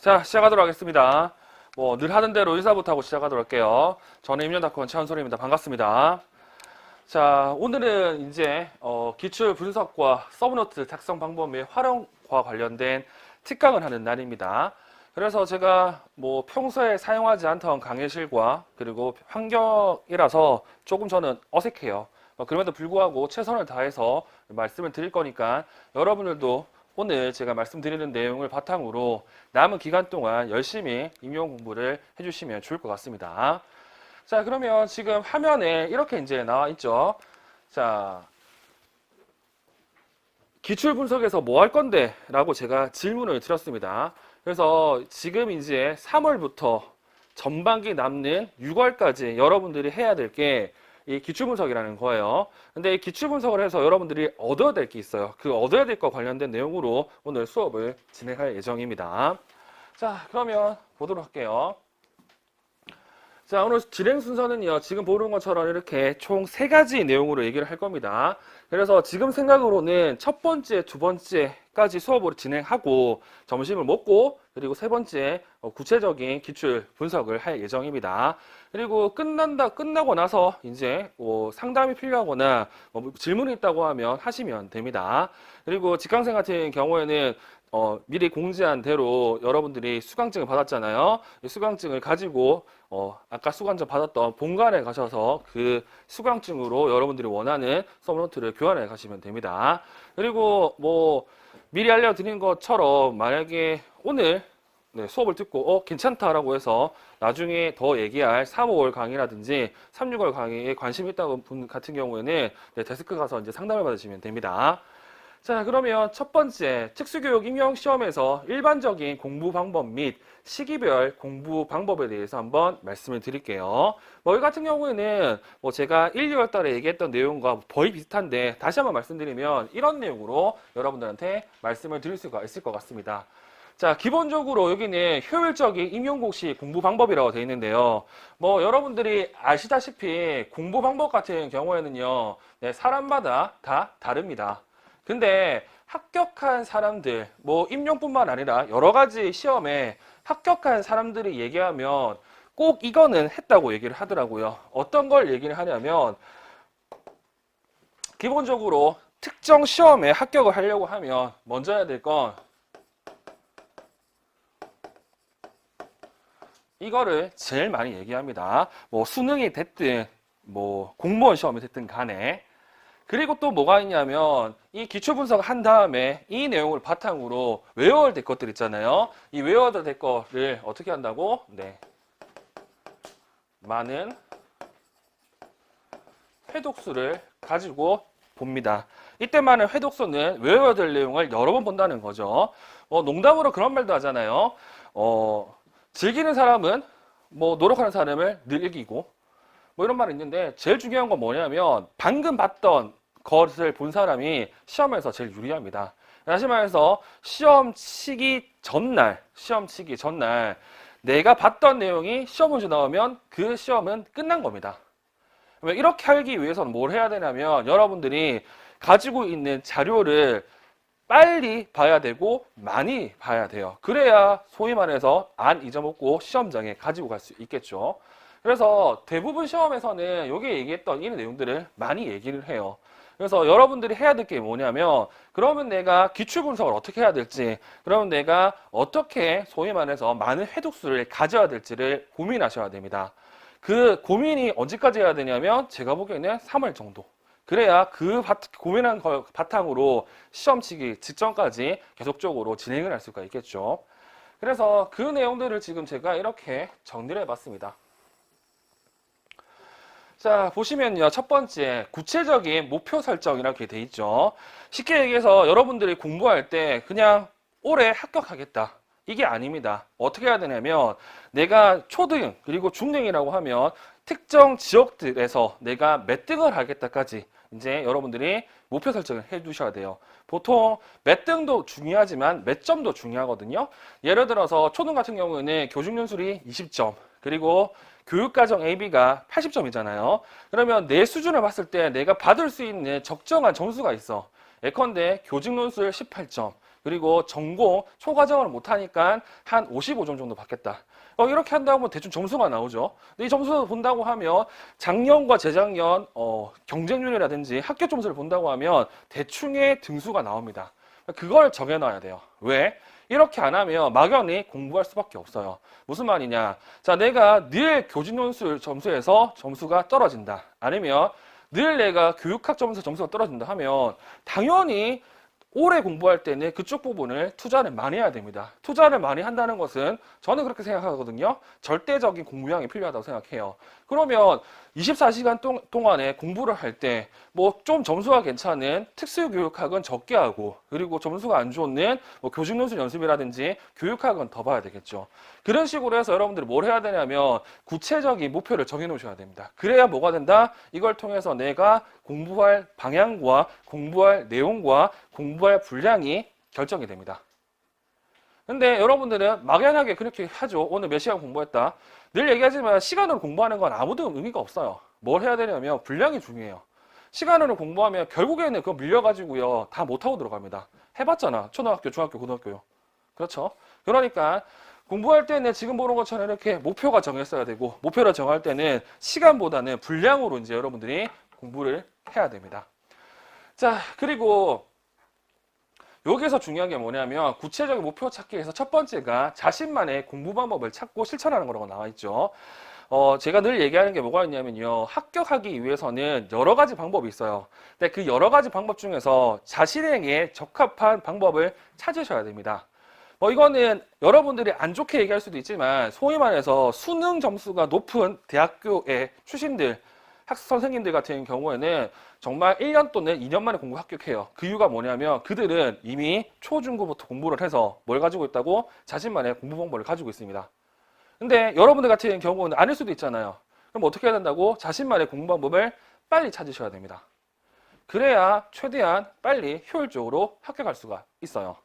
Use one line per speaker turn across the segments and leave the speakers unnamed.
자, 시작하도록 하겠습니다. 늘 하던 대로 인사부터 하고 시작하도록 할게요. 저는 임연닷컴 최한솔입니다. 반갑습니다. 자, 오늘은 이제 기출 분석과 서브노트 작성 방법 및 활용과 관련된 특강을 하는 날입니다. 그래서 제가 평소에 사용하지 않던 강의실과 그리고 환경이라서 조금 저는 어색해요. 그럼에도 불구하고 최선을 다해서 말씀을 드릴 거니까 여러분들도 오늘 제가 말씀드리는 내용을 바탕으로 남은 기간 동안 열심히 임용 공부를 해주시면 좋을 것 같습니다. 자, 그러면 지금 화면에 이렇게 이제 나와 있죠. 자, 기출 분석에서 뭐 할 건데? 라고 제가 질문을 드렸습니다. 그래서 지금 이제 3월부터 전반기 남는 6월까지 여러분들이 해야 될 게 이 기출 분석이라는 거예요. 근데 이 기출 분석을 해서 여러분들이 얻어야 될 게 있어요. 그 얻어야 될 거 관련된 내용으로 오늘 수업을 진행할 예정입니다. 자, 그러면 보도록 할게요. 자, 오늘 진행 순서는요, 지금 보는 것처럼 이렇게 총 3가지 내용으로 얘기를 할 겁니다. 그래서 지금 생각으로는 첫 번째, 두 번째까지 수업으로 진행하고 점심을 먹고 그리고 세 번째 구체적인 기출 분석을 할 예정입니다. 그리고 끝나고 나서 이제 상담이 필요하거나 질문이 있다고 하면 하시면 됩니다. 그리고 직강생 같은 경우에는 미리 공지한 대로 여러분들이 수강증을 받았잖아요. 이 수강증을 가지고 아까 수강증 받았던 본관에 가셔서 그 수강증으로 여러분들이 원하는 서브노트를 교환해 가시면 됩니다. 그리고 미리 알려드린 것처럼 만약에 오늘 수업을 듣고 괜찮다라고 해서 나중에 더 얘기할 3, 5월 강의라든지 3, 6월 강의에 관심이 있다는 분 같은 경우에는 데스크 가서 이제 상담을 받으시면 됩니다. 자, 그러면 첫 번째, 특수교육 임용 시험에서 일반적인 공부 방법 및 시기별 공부 방법에 대해서 한번 말씀을 드릴게요. 이 같은 경우에는 제가 1, 2월 달에 얘기했던 내용과 거의 비슷한데 다시 한번 말씀드리면 이런 내용으로 여러분들한테 말씀을 드릴 수가 있을 것 같습니다. 자, 기본적으로 여기는 효율적인 임용고시 공부 방법이라고 되어 있는데요. 여러분들이 아시다시피 공부 방법 같은 경우에는요, 사람마다 다 다릅니다. 근데 합격한 사람들, 임용뿐만 아니라 여러 가지 시험에 합격한 사람들이 얘기하면 꼭 이거는 했다고 얘기를 하더라고요. 어떤 걸 얘기를 하냐면 기본적으로 특정 시험에 합격을 하려고 하면 먼저 해야 될 건 이거를 제일 많이 얘기합니다. 수능이 됐든 공무원 시험이 됐든 간에. 그리고 또 뭐가 있냐면 이 기출 분석을 한 다음에 이 내용을 바탕으로 외워야 될 것들 있잖아요. 이 외워야 될 거를 어떻게 한다고? 많은 회독수를 가지고 봅니다. 이때만은 회독수는 외워야 될 내용을 여러 번 본다는 거죠. 농담으로 그런 말도 하잖아요. 즐기는 사람은 노력하는 사람을 늘 이기고 이런 말이 있는데 제일 중요한 건 뭐냐면 방금 봤던 것을 본 사람이 시험에서 제일 유리합니다. 다시 말해서 시험 치기 전날 내가 봤던 내용이 시험 문제 나오면 그 시험은 끝난 겁니다. 이렇게 하기 위해서는 뭘 해야 되냐면 여러분들이 가지고 있는 자료를 빨리 봐야 되고 많이 봐야 돼요. 그래야 소위 말해서 안 잊어먹고 시험장에 가지고 갈 수 있겠죠. 그래서 대부분 시험에서는 여기 얘기했던 이 내용들을 많이 얘기를 해요. 그래서 여러분들이 해야 될 게 뭐냐면 그러면 내가 기출 분석을 어떻게 해야 될지, 그러면 내가 어떻게 소위 말해서 많은 회독수를 가져야 될지를 고민하셔야 됩니다. 그 고민이 언제까지 해야 되냐면 제가 보기에는 3월 정도. 그래야 그 고민한 걸 바탕으로 시험 치기 직전까지 계속적으로 진행을 할 수가 있겠죠. 그래서 그 내용들을 지금 제가 이렇게 정리를 해봤습니다. 자, 보시면요. 첫 번째, 구체적인 목표 설정 이렇게 돼 있죠. 쉽게 얘기해서 여러분들이 공부할 때 그냥 올해 합격하겠다. 이게 아닙니다. 어떻게 해야 되냐면 내가 초등 그리고 중등이라고 하면 특정 지역들에서 내가 몇 등을 하겠다까지 이제 여러분들이 목표 설정을 해 두셔야 돼요. 보통 몇 등도 중요하지만 몇 점도 중요하거든요. 예를 들어서 초등 같은 경우에는 교직연술이 20점, 그리고 교육과정 AB가 80점이잖아요. 그러면 내 수준을 봤을 때 내가 받을 수 있는 적정한 점수가 있어. 예컨대 교직논술 18점, 그리고 전공 초과정을 못하니까 한 55점 정도 받겠다. 이렇게 한다고 하면 대충 점수가 나오죠. 근데 이 점수를 본다고 하면 작년과 재작년 경쟁률이라든지 학교 점수를 본다고 하면 대충의 등수가 나옵니다. 그걸 정해놔야 돼요. 왜? 이렇게 안 하면 막연히 공부할 수밖에 없어요. 무슨 말이냐? 자, 내가 늘 교직 연수 점수에서 점수가 떨어진다. 아니면 늘 내가 교육학 점수에서 점수가 떨어진다 하면 당연히 오래 공부할 때는 그쪽 부분을 투자를 많이 해야 됩니다. 투자를 많이 한다는 것은 저는 그렇게 생각하거든요. 절대적인 공부량이 필요하다고 생각해요. 그러면 24시간 동안에 공부를 할 때 뭐 좀 점수가 괜찮은 특수교육학은 적게 하고, 그리고 점수가 안 좋는 뭐 교직연수 연습이라든지 교육학은 더 봐야 되겠죠. 그런 식으로 해서 여러분들이 뭘 해야 되냐면 구체적인 목표를 정해 놓으셔야 됩니다. 그래야 뭐가 된다? 이걸 통해서 내가 공부할 방향과 공부할 내용과 공부할 분량이 결정이 됩니다. 근데 여러분들은 막연하게 그렇게 하죠. 오늘 몇 시간 공부했다. 늘 얘기하지만 시간으로 공부하는 건 아무도 의미가 없어요. 뭘 해야 되냐면 분량이 중요해요. 시간으로 공부하면 결국에는 그거 밀려가지고요. 다 못하고 들어갑니다. 해봤잖아. 초등학교, 중학교, 고등학교요. 그렇죠? 그러니까 공부할 때는 지금 보는 것처럼 이렇게 목표가 정했어야 되고, 목표를 정할 때는 시간보다는 분량으로 이제 여러분들이 공부를 해야 됩니다. 자, 그리고 여기서 중요한 게 뭐냐면 구체적인 목표 찾기 위해서 첫 번째가 자신만의 공부 방법을 찾고 실천하는 거라고 나와 있죠. 제가 늘 얘기하는 게 뭐가 있냐면요. 합격하기 위해서는 여러 가지 방법이 있어요. 근데 그 여러 가지 방법 중에서 자신에게 적합한 방법을 찾으셔야 됩니다. 이거는 여러분들이 안 좋게 얘기할 수도 있지만 소위 말해서 수능 점수가 높은 대학교의 출신들, 선생님들 같은 경우에는 정말 1년 또는 2년 만에 공부 합격해요. 그 이유가 뭐냐면 그들은 이미 초중고부터 공부를 해서 뭘 가지고 있다고? 자신만의 공부 방법을 가지고 있습니다. 근데 여러분들 같은 경우는 아닐 수도 있잖아요. 그럼 어떻게 해야 된다고? 자신만의 공부 방법을 빨리 찾으셔야 됩니다. 그래야 최대한 빨리 효율적으로 합격할 수가 있어요.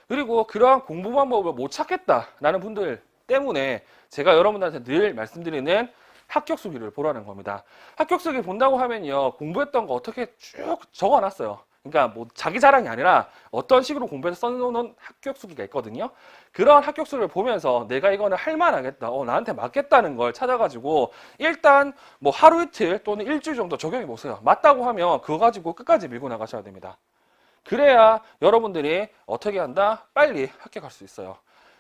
그리고 그러한 공부 방법을 못 찾겠다라는 분들 때문에 제가 여러분들한테 늘 말씀드리는 합격 수기를 보라는 겁니다. 합격 수기 본다고 하면요. 공부했던 거 어떻게 쭉 적어놨어요. 그러니까 뭐 자기 자랑이 아니라 어떤 식으로 공부해서 써놓는 합격 수기가 있거든요. 그런 합격 수기를 보면서 내가 이거는 할만하겠다, 나한테 맞겠다는 걸 찾아가지고 일단 뭐 하루 이틀 또는 일주일 정도 적용해 보세요. 맞다고 하면 그거 가지고 끝까지 밀고 나가셔야 됩니다. 그래야 여러분들이 어떻게 한다? 빨리 합격할 수 있어요.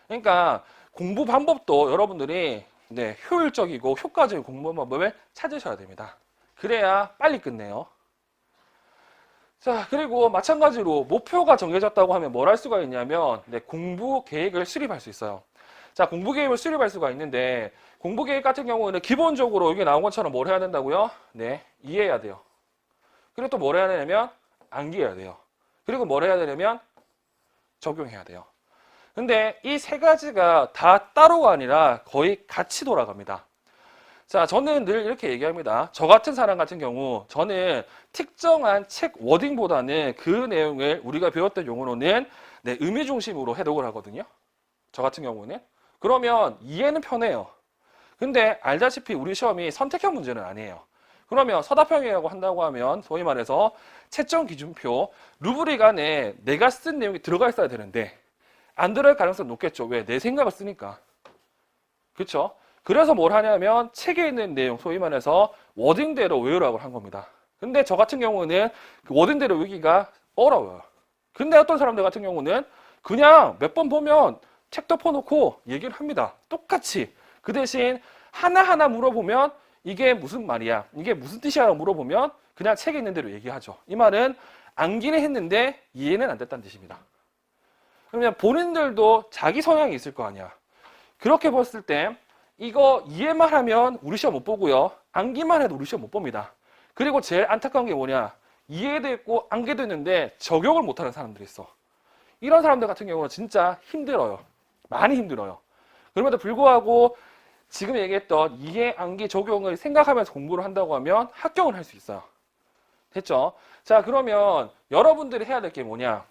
그러니까 공부 방법도 여러분들이 효율적이고 효과적인 공부 방법을 찾으셔야 됩니다. 그래야 빨리 끝내요. 자, 그리고 마찬가지로 목표가 정해졌다고 하면 뭘 할 수가 있냐면 공부 계획을 수립할 수 있어요. 자, 공부 계획을 수립할 수가 있는데 공부 계획 같은 경우는 기본적으로 여기 나온 것처럼 뭘 해야 된다고요? 이해해야 돼요. 그리고 또 뭘 해야 되냐면 암기해야 돼요. 그리고 뭘 해야 되냐면 적용해야 돼요. 근데 이 세 가지가 다 따로가 아니라 거의 같이 돌아갑니다. 자, 저는 늘 이렇게 얘기합니다. 저 같은 사람 같은 경우 저는 특정한 책 워딩보다는 그 내용을 우리가 배웠던 용어로는 의미 중심으로 해독을 하거든요. 저 같은 경우는. 그러면 이해는 편해요. 근데 알다시피 우리 시험이 선택형 문제는 아니에요. 그러면 서답형이라고 한다고 하면 소위 말해서 채점 기준표, 루브릭 안에 내가 쓴 내용이 들어가 있어야 되는데 안 들어갈 가능성이 높겠죠. 왜? 내 생각을 쓰니까. 그렇죠? 그래서 뭘 하냐면 책에 있는 내용, 소위 말해서 워딩대로 외우라고 한 겁니다. 근데 저 같은 경우는 그 워딩대로 외우기가 어려워요. 근데 어떤 사람들 같은 경우는 그냥 몇 번 보면 책 덮어놓고 얘기를 합니다. 똑같이. 그 대신 하나하나 물어보면 이게 무슨 말이야? 이게 무슨 뜻이야? 라고 물어보면 그냥 책에 있는 대로 얘기하죠. 이 말은 암기는 했는데 이해는 안 됐다는 뜻입니다. 그러면 본인들도 자기 성향이 있을 거 아니야. 그렇게 봤을 때 이거 이해만 하면 우리 시험 못 보고요. 암기만 해도 우리 시험 못 봅니다. 그리고 제일 안타까운 게 뭐냐. 이해도 있고 암기도 있는데 적용을 못하는 사람들이 있어. 이런 사람들 같은 경우는 진짜 힘들어요. 많이 힘들어요. 그럼에도 불구하고 지금 얘기했던 이해, 암기, 적용을 생각하면서 공부를 한다고 하면 합격을 할 수 있어요. 됐죠? 자, 그러면 여러분들이 해야 될 게 뭐냐.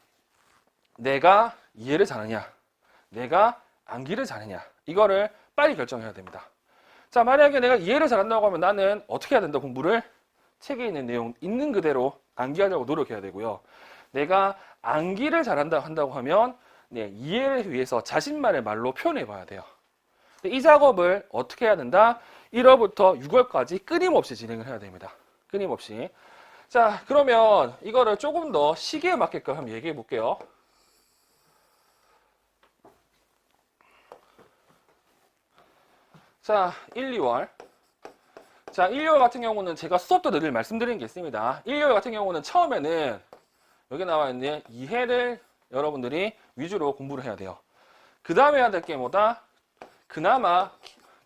내가 이해를 잘하냐, 내가 암기를 잘하냐, 이거를 빨리 결정해야 됩니다. 자, 만약에 내가 이해를 잘한다고 하면 나는 어떻게 해야 된다? 공부를 책에 있는 내용 있는 그대로 암기하려고 노력해야 되고요. 내가 암기를 한다고 하면 이해를 위해서 자신만의 말로 표현해 봐야 돼요. 이 작업을 어떻게 해야 된다? 1월부터 6월까지 끊임없이 진행을 해야 됩니다. 끊임없이. 자, 그러면 이거를 조금 더 시기에 맞게끔 한번 얘기해 볼게요. 자, 1, 2월. 자, 1, 2월 같은 경우는 제가 수업 때 늘 말씀드리는 게 있습니다. 1, 2월 같은 경우는 처음에는 여기 나와 있는 이해를 여러분들이 위주로 공부를 해야 돼요. 그 다음에 해야 될 게 뭐다? 그나마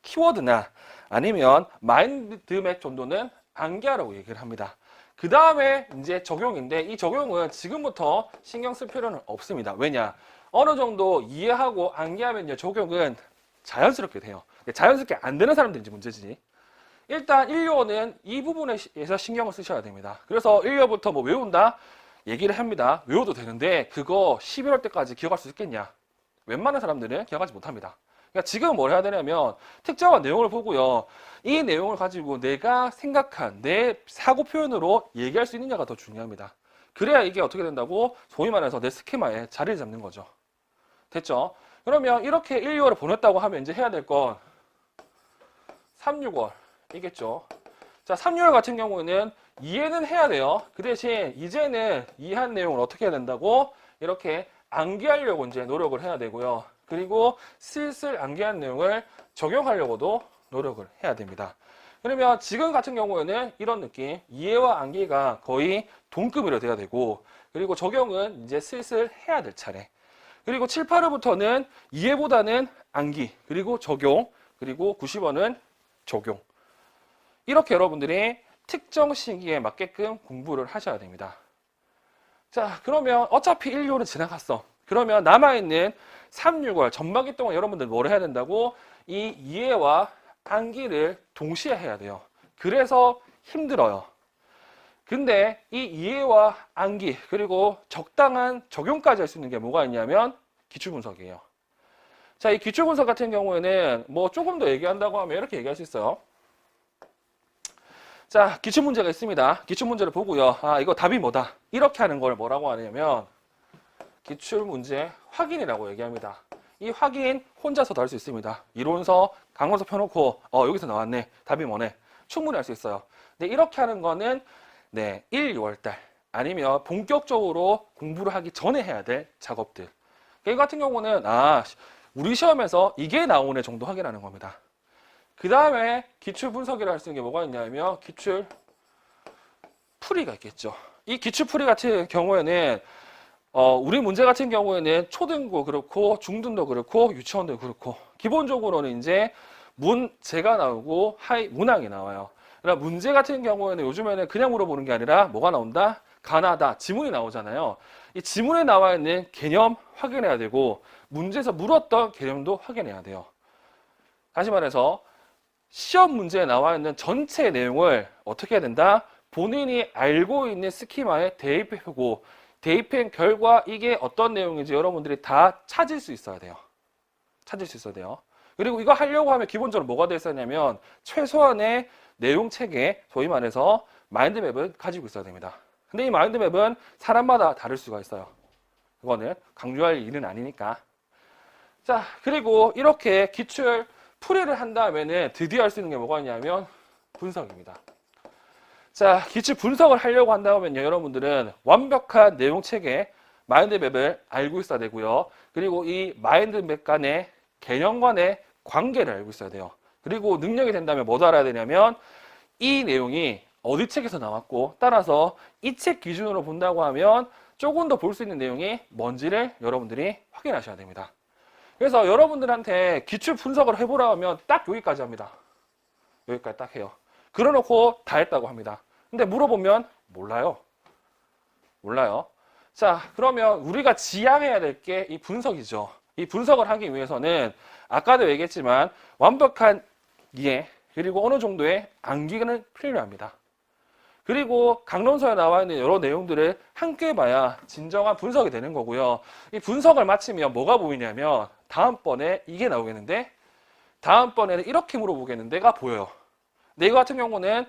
키워드나 아니면 마인드맵 정도는 암기하라고 얘기를 합니다. 그 다음에 이제 적용인데 이 적용은 지금부터 신경 쓸 필요는 없습니다. 왜냐? 어느 정도 이해하고 암기하면 이제 적용은 자연스럽게 돼요. 자연스럽게 안 되는 사람들이 문제지. 일단 1, 2호는 이 부분에서 신경을 쓰셔야 됩니다. 그래서 1, 2호부터 뭐 외운다? 얘기를 합니다. 외워도 되는데 그거 11월 때까지 기억할 수 있겠냐? 웬만한 사람들은 기억하지 못합니다. 그러니까 지금 뭘 해야 되냐면 특정한 내용을 보고요. 이 내용을 가지고 내가 생각한 내 사고 표현으로 얘기할 수 있느냐가 더 중요합니다. 그래야 이게 어떻게 된다고? 소위 말해서 내 스키마에 자리를 잡는 거죠. 됐죠? 그러면 이렇게 1, 2월을 보냈다고 하면 이제 해야 될 건 3, 6월 이겠죠. 자, 3, 6월 같은 경우에는 이해는 해야 돼요. 그 대신 이제는 이해한 내용을 어떻게 해야 된다고? 이렇게 암기하려고 이제 노력을 해야 되고요. 그리고 슬슬 암기한 내용을 적용하려고도 노력을 해야 됩니다. 그러면 지금 같은 경우에는 이런 느낌, 이해와 암기가 거의 동급으로 돼야 되고, 그리고 적용은 이제 슬슬 해야 될 차례. 그리고 7, 8월부터는 이해보다는 암기, 그리고 적용, 그리고 90원은 적용. 이렇게 여러분들이 특정 시기에 맞게끔 공부를 하셔야 됩니다. 자, 그러면 어차피 1, 2월은 지나갔어. 그러면 남아있는 3, 6월 전반기 동안 여러분들 뭘 해야 된다고? 이 이해와 암기를 동시에 해야 돼요. 그래서 힘들어요. 근데 이 이해와 암기 그리고 적당한 적용까지 할 수 있는 게 뭐가 있냐면 기출분석이에요. 자, 이 기출분석 같은 경우에는 뭐 조금 더 얘기한다고 하면 이렇게 얘기할 수 있어요. 자, 기출문제가 있습니다. 기출문제를 보고요. 아, 이거 답이 뭐다. 이렇게 하는 걸 뭐라고 하냐면 기출문제 확인이라고 얘기합니다. 이 확인 혼자서도 할 수 있습니다. 이론서, 강론서 펴놓고 여기서 나왔네. 답이 뭐네. 충분히 할 수 있어요. 근데 이렇게 하는 거는 1, 2월달 아니면 본격적으로 공부를 하기 전에 해야 될 작업들. 이 같은 경우는 우리 시험에서 이게 나오네 정도 확인하는 겁니다. 그 다음에 기출 분석이라 할 수 있는 게 뭐가 있냐면 기출 풀이가 있겠죠. 이 기출 풀이 같은 경우에는 우리 문제 같은 경우에는 초등도 그렇고 중등도 그렇고 유치원도 그렇고 기본적으로는 이제 문제가 나오고 문항이 나와요. 그러니까 문제 같은 경우에는 요즘에는 그냥 물어보는 게 아니라 뭐가 나온다? 가나다, 지문이 나오잖아요. 이 지문에 나와 있는 개념 확인해야 되고 문제에서 물었던 개념도 확인해야 돼요. 다시 말해서 시험 문제에 나와 있는 전체 내용을 어떻게 해야 된다? 본인이 알고 있는 스키마에 대입해보고 대입한 결과 이게 어떤 내용인지 여러분들이 다 찾을 수 있어야 돼요. 찾을 수 있어야 돼요. 그리고 이거 하려고 하면 기본적으로 뭐가 돼 있었냐면 최소한의 내용 체계, 소위 말해서 마인드맵을 가지고 있어야 됩니다. 근데 이 마인드맵은 사람마다 다를 수가 있어요. 그거는 강조할 일은 아니니까. 자, 그리고 이렇게 기출 풀이를 한 다음에는 드디어 할 수 있는 게 뭐가 있냐면 분석입니다. 자, 기출 분석을 하려고 한다면 여러분들은 완벽한 내용 체계, 마인드맵을 알고 있어야 되고요. 그리고 이 마인드맵 간의 개념 간의 관계를 알고 있어야 돼요. 그리고 능력이 된다면 뭐도 알아야 되냐면 이 내용이 어디 책에서 나왔고 따라서 이 책 기준으로 본다고 하면 조금 더 볼 수 있는 내용이 뭔지를 여러분들이 확인하셔야 됩니다. 그래서 여러분들한테 기출 분석을 해보라 하면 딱 여기까지 합니다. 여기까지 딱 해요. 그러놓고 다 했다고 합니다. 근데 물어보면 몰라요. 몰라요. 자, 그러면 우리가 지향해야 될 게 이 분석이죠. 이 분석을 하기 위해서는 아까도 얘기했지만 완벽한 이해 그리고 어느 정도의 암기는 필요합니다. 그리고 강론서에 나와 있는 여러 내용들을 함께 봐야 진정한 분석이 되는 거고요. 이 분석을 마치면 뭐가 보이냐면 다음번에 이게 나오겠는데 다음번에는 이렇게 물어보겠는데가 보여요. 근데 이거 같은 경우는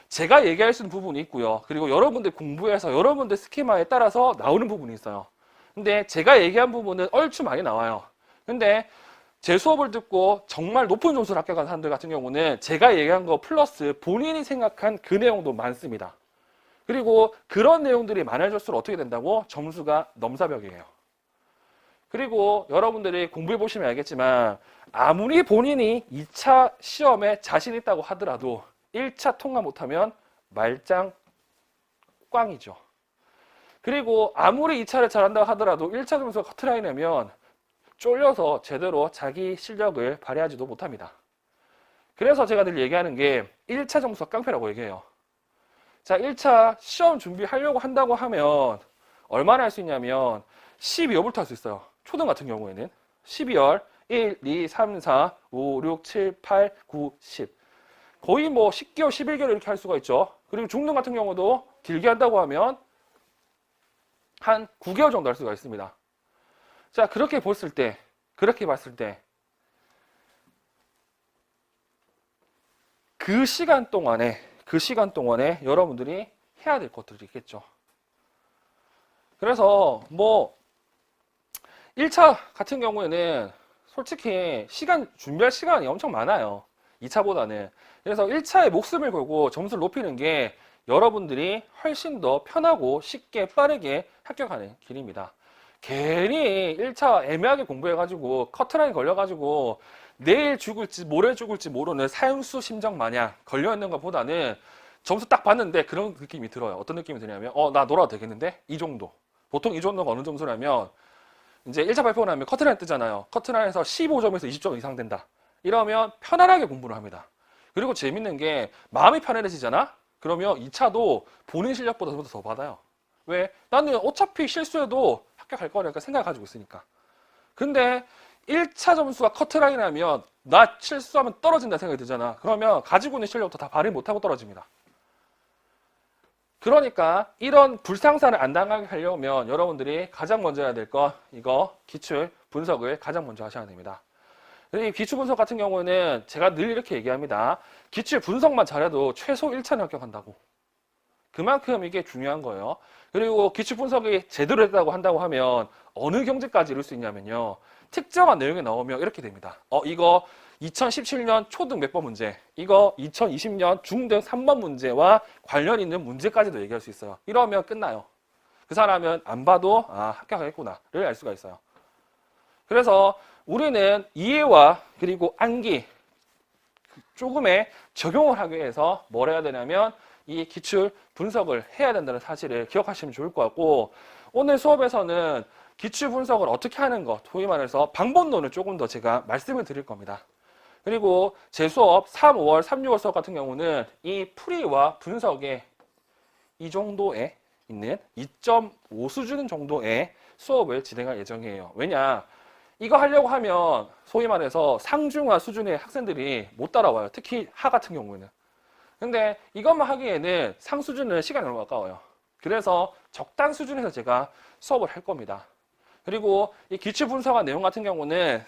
제가 얘기할 수 있는 부분이 있고요. 그리고 여러분들 공부해서 여러분들 스키마에 따라서 나오는 부분이 있어요. 근데 제가 얘기한 부분은 얼추 많이 나와요. 근데 제 수업을 듣고 정말 높은 점수를 합격한 사람들 같은 경우는 제가 얘기한 거 플러스 본인이 생각한 그 내용도 많습니다. 그리고 그런 내용들이 많아질수록 어떻게 된다고? 점수가 넘사벽이에요. 그리고 여러분들이 공부해 보시면 알겠지만 아무리 본인이 2차 시험에 자신 있다고 하더라도 1차 통과 못하면 말짱 꽝이죠. 그리고 아무리 2차를 잘한다고 하더라도 1차 점수가 커트라인 내면 쫄려서 제대로 자기 실력을 발휘하지도 못합니다. 그래서 제가 늘 얘기하는 게 1차 점수가 깡패라고 얘기해요. 자, 1차 시험 준비하려고 한다고 하면 얼마나 할 수 있냐면 12월부터 할 수 있어요. 초등 같은 경우에는 12월 1, 2, 3, 4, 5, 6, 7, 8, 9, 10 거의 뭐 10개월, 11개월 이렇게 할 수가 있죠. 그리고 중등 같은 경우도 길게 한다고 하면 한 9개월 정도 할 수가 있습니다. 자, 그렇게 봤을 때 그 시간 동안에 여러분들이 해야 될 것들이 있겠죠. 그래서 뭐 1차 같은 경우에는 솔직히 준비할 시간이 엄청 많아요. 2차보다는. 그래서 1차에 목숨을 걸고 점수를 높이는 게 여러분들이 훨씬 더 편하고 쉽게 빠르게 합격하는 길입니다. 괜히 1차 애매하게 공부해가지고 커트라인 걸려가지고 내일 죽을지 모레 죽을지 모르는 사형수 심정 마냥 걸려있는 것보다는 점수 딱 봤는데 그런 느낌이 들어요. 어떤 느낌이 드냐면 나 놀아도 되겠는데? 이 정도. 보통 이 정도가 어느 점수냐면 이제 1차 발표가 나면 커트라인 뜨잖아요. 커트라인에서 15점에서 20점 이상 된다. 이러면 편안하게 공부를 합니다. 그리고 재밌는 게 마음이 편안해지잖아? 그러면 2차도 본인 실력보다 더 받아요. 왜? 나는 어차피 실수해도 합격할 거니까 생각을 가지고 있으니까. 근데 1차 점수가 커트라인이라면 나 실수하면 떨어진다 생각이 들잖아. 그러면 가지고 있는 실력도 다 발휘 못하고 떨어집니다. 그러니까 이런 불상사를 안 당하게 하려면 여러분들이 가장 먼저 해야 될 거 이거 기출 분석을 가장 먼저 하셔야 됩니다. 이 기출 분석 같은 경우는 제가 늘 이렇게 얘기합니다. 기출 분석만 잘해도 최소 1차는 합격한다고. 그만큼 이게 중요한 거예요. 그리고 기출 분석이 제대로 됐다고 한다고 하면 어느 경지까지 이룰 수 있냐면요. 특정한 내용이 나오면 이렇게 됩니다. 이거 2017년 초등 몇 번 문제, 이거 2020년 중등 3번 문제와 관련 있는 문제까지도 얘기할 수 있어요. 이러면 끝나요. 그 사람은 안 봐도 합격하겠구나를 알 수가 있어요. 그래서 우리는 이해와 그리고 암기 조금의 적용을 하기 위해서 뭘 해야 되냐면 이 기출 분석을 해야 된다는 사실을 기억하시면 좋을 것 같고, 오늘 수업에서는 기출 분석을 어떻게 하는 것, 소위 말해서 방법론을 조금 더 제가 말씀을 드릴 겁니다. 그리고 제 수업 3, 5월, 3, 6월 수업 같은 경우는 이 풀이와 분석에 이 정도에 있는 2.5 수준 정도의 수업을 진행할 예정이에요. 왜냐? 이거 하려고 하면 소위 말해서 상중하 수준의 학생들이 못 따라와요. 특히 하 같은 경우에는. 근데 이것만 하기에는 상 수준은 시간이 너무 아까워요. 그래서 적당 수준에서 제가 수업을 할 겁니다. 그리고 이 기출 분석한 내용 같은 경우는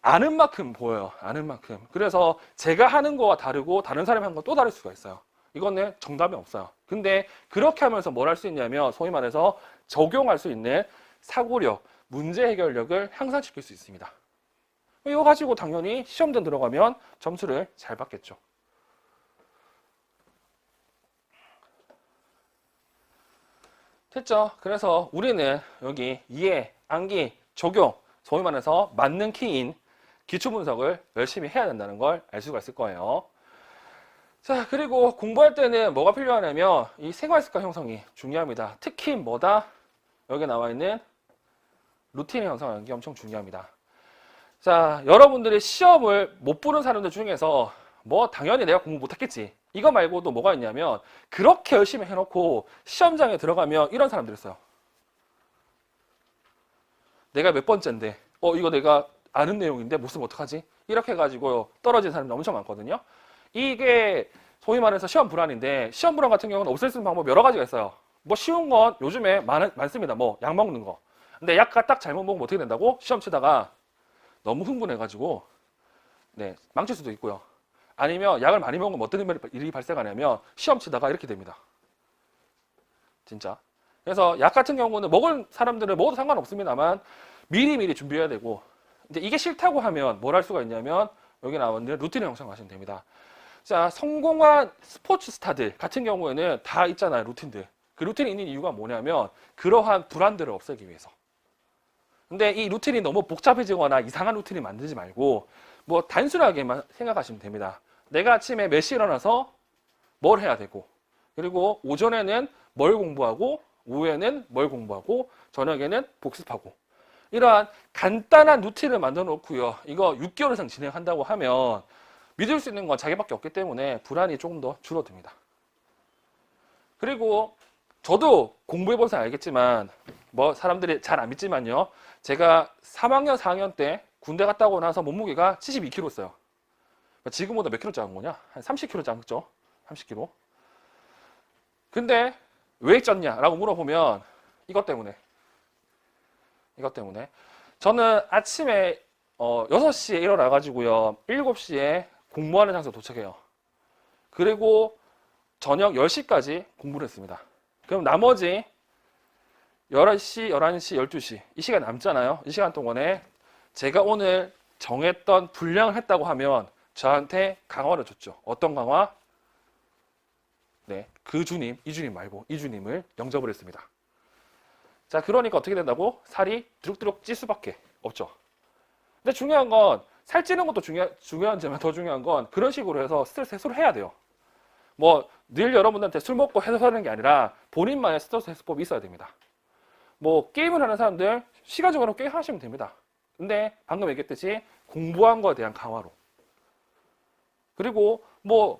아는 만큼 보여요. 아는 만큼. 그래서 제가 하는 거와 다르고 다른 사람이 하는 건 또 다를 수가 있어요. 이거는 정답이 없어요. 근데 그렇게 하면서 뭘 할 수 있냐면 소위 말해서 적용할 수 있는 사고력, 문제 해결력을 향상시킬 수 있습니다. 이거 가지고 당연히 시험장 들어가면 점수를 잘 받겠죠. 됐죠? 그래서 우리는 여기 이해, 암기, 적용, 소위 말해서 맞는 키인 기초 분석을 열심히 해야 된다는 걸 알 수가 있을 거예요. 자, 그리고 공부할 때는 뭐가 필요하냐면 이 생활 습관 형성이 중요합니다. 특히 뭐다? 여기 나와 있는 루틴 형성하는 게 엄청 중요합니다. 자, 여러분들이 시험을 못 보는 사람들 중에서 뭐 당연히 내가 공부 못했겠지, 이거 말고도 뭐가 있냐면 그렇게 열심히 해놓고 시험장에 들어가면 이런 사람들 있어요. 내가 몇 번째인데 이거 내가 아는 내용인데 못 쓰면 어떡하지? 이렇게 해가지고 떨어진 사람들 엄청 많거든요. 이게 소위 말해서 시험 불안인데, 시험 불안 같은 경우는 없앨 수 있는 방법 여러 가지가 있어요. 뭐 쉬운 건 요즘에 많습니다. 뭐 약 먹는 거. 근데 약 딱 잘못 먹으면 어떻게 된다고? 시험 치다가 너무 흥분해가지고 망칠 수도 있고요. 아니면 약을 많이 먹으면 어떤 일이 발생하냐면 시험 치다가 이렇게 됩니다. 진짜. 그래서 약 같은 경우는 먹을 사람들은 먹어도 상관없습니다만 미리미리 준비해야 되고, 이제 이게 싫다고 하면 뭘 할 수가 있냐면 여기 나오는 루틴 영상 가시면 됩니다. 자, 성공한 스포츠 스타들 같은 경우에는 다 있잖아요, 루틴들. 그 루틴이 있는 이유가 뭐냐면 그러한 불안들을 없애기 위해서. 근데 이 루틴이 너무 복잡해지거나 이상한 루틴을 만들지 말고 뭐 단순하게만 생각하시면 됩니다. 내가 아침에 몇 시에 일어나서 뭘 해야 되고, 그리고 오전에는 뭘 공부하고, 오후에는 뭘 공부하고, 저녁에는 복습하고, 이러한 간단한 루틴을 만들어 놓고요. 이거 6개월 이상 진행한다고 하면 믿을 수 있는 건 자기밖에 없기 때문에 불안이 조금 더 줄어듭니다. 그리고 저도 공부해봐서 알겠지만 뭐 사람들이 잘 안 믿지만요. 제가 3학년, 4학년 때 군대 갔다 오고 나서 몸무게가 72kg였어요. 지금보다 몇 킬로 작은 거냐? 한 30kg 작죠? 30kg. 근데 왜 쪘냐라고 물어보면 이것 때문에. 저는 아침에 6시에 일어나가지고요. 7시에 공부하는 장소 도착해요. 그리고 저녁 10시까지 공부를 했습니다. 그럼 나머지 11시, 11시, 12시 이 시간 남잖아요. 이 시간 동안에 제가 오늘 정했던 분량을 했다고 하면 저한테 강화를 줬죠. 어떤 강화? 네, 그 주님, 이 주님 말고 이 주님을 영접을 했습니다. 자, 그러니까 어떻게 된다고? 살이 두룩두룩 찔 수밖에 없죠. 근데 중요한 건 살찌는 것도 중요하지만 더 중요한 건 그런 식으로 해서 스트레스 해소를 해야 돼요. 뭐 늘 여러분들한테 술 먹고 해소하는 게 아니라 본인만의 스트레스 해소법이 있어야 됩니다. 뭐 게임을 하는 사람들 시간적으로 게임 하시면 됩니다. 근데 방금 얘기했듯이 공부한 거에 대한 강화로, 그리고 뭐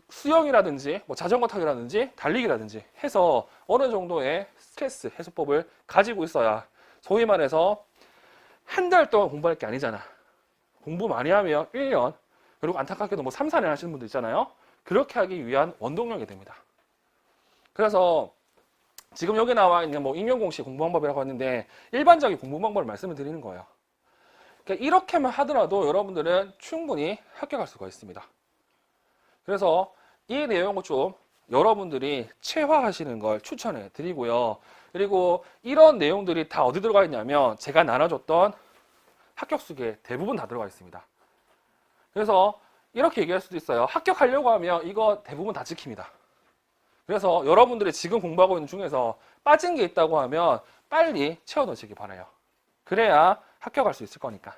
수영이라든지 뭐 자전거 타기라든지 달리기라든지 해서 어느 정도의 스트레스 해소법을 가지고 있어야, 소위 말해서 한 달 동안 공부할 게 아니잖아. 공부 많이 하면 1년, 그리고 안타깝게도 뭐 3, 4년 하시는 분들 있잖아요. 그렇게 하기 위한 원동력이 됩니다. 그래서 지금 여기 나와 있는 뭐 ing용공식 공부 방법이라고 하는데 일반적인 공부 방법을 말씀을 드리는 거예요. 그러니까 이렇게만 하더라도 여러분들은 충분히 합격할 수가 있습니다. 그래서 이 내용을 좀 여러분들이 체화하시는 걸 추천해 드리고요. 그리고 이런 내용들이 다 어디 들어가 있냐면 제가 나눠줬던 합격수기에 대부분 다 들어가 있습니다. 그래서 이렇게 얘기할 수도 있어요. 합격하려고 하면 이거 대부분 다 지킵니다. 그래서 여러분들이 지금 공부하고 있는 중에서 빠진 게 있다고 하면 빨리 채워 넣으시기 바라요. 그래야 합격할 수 있을 거니까.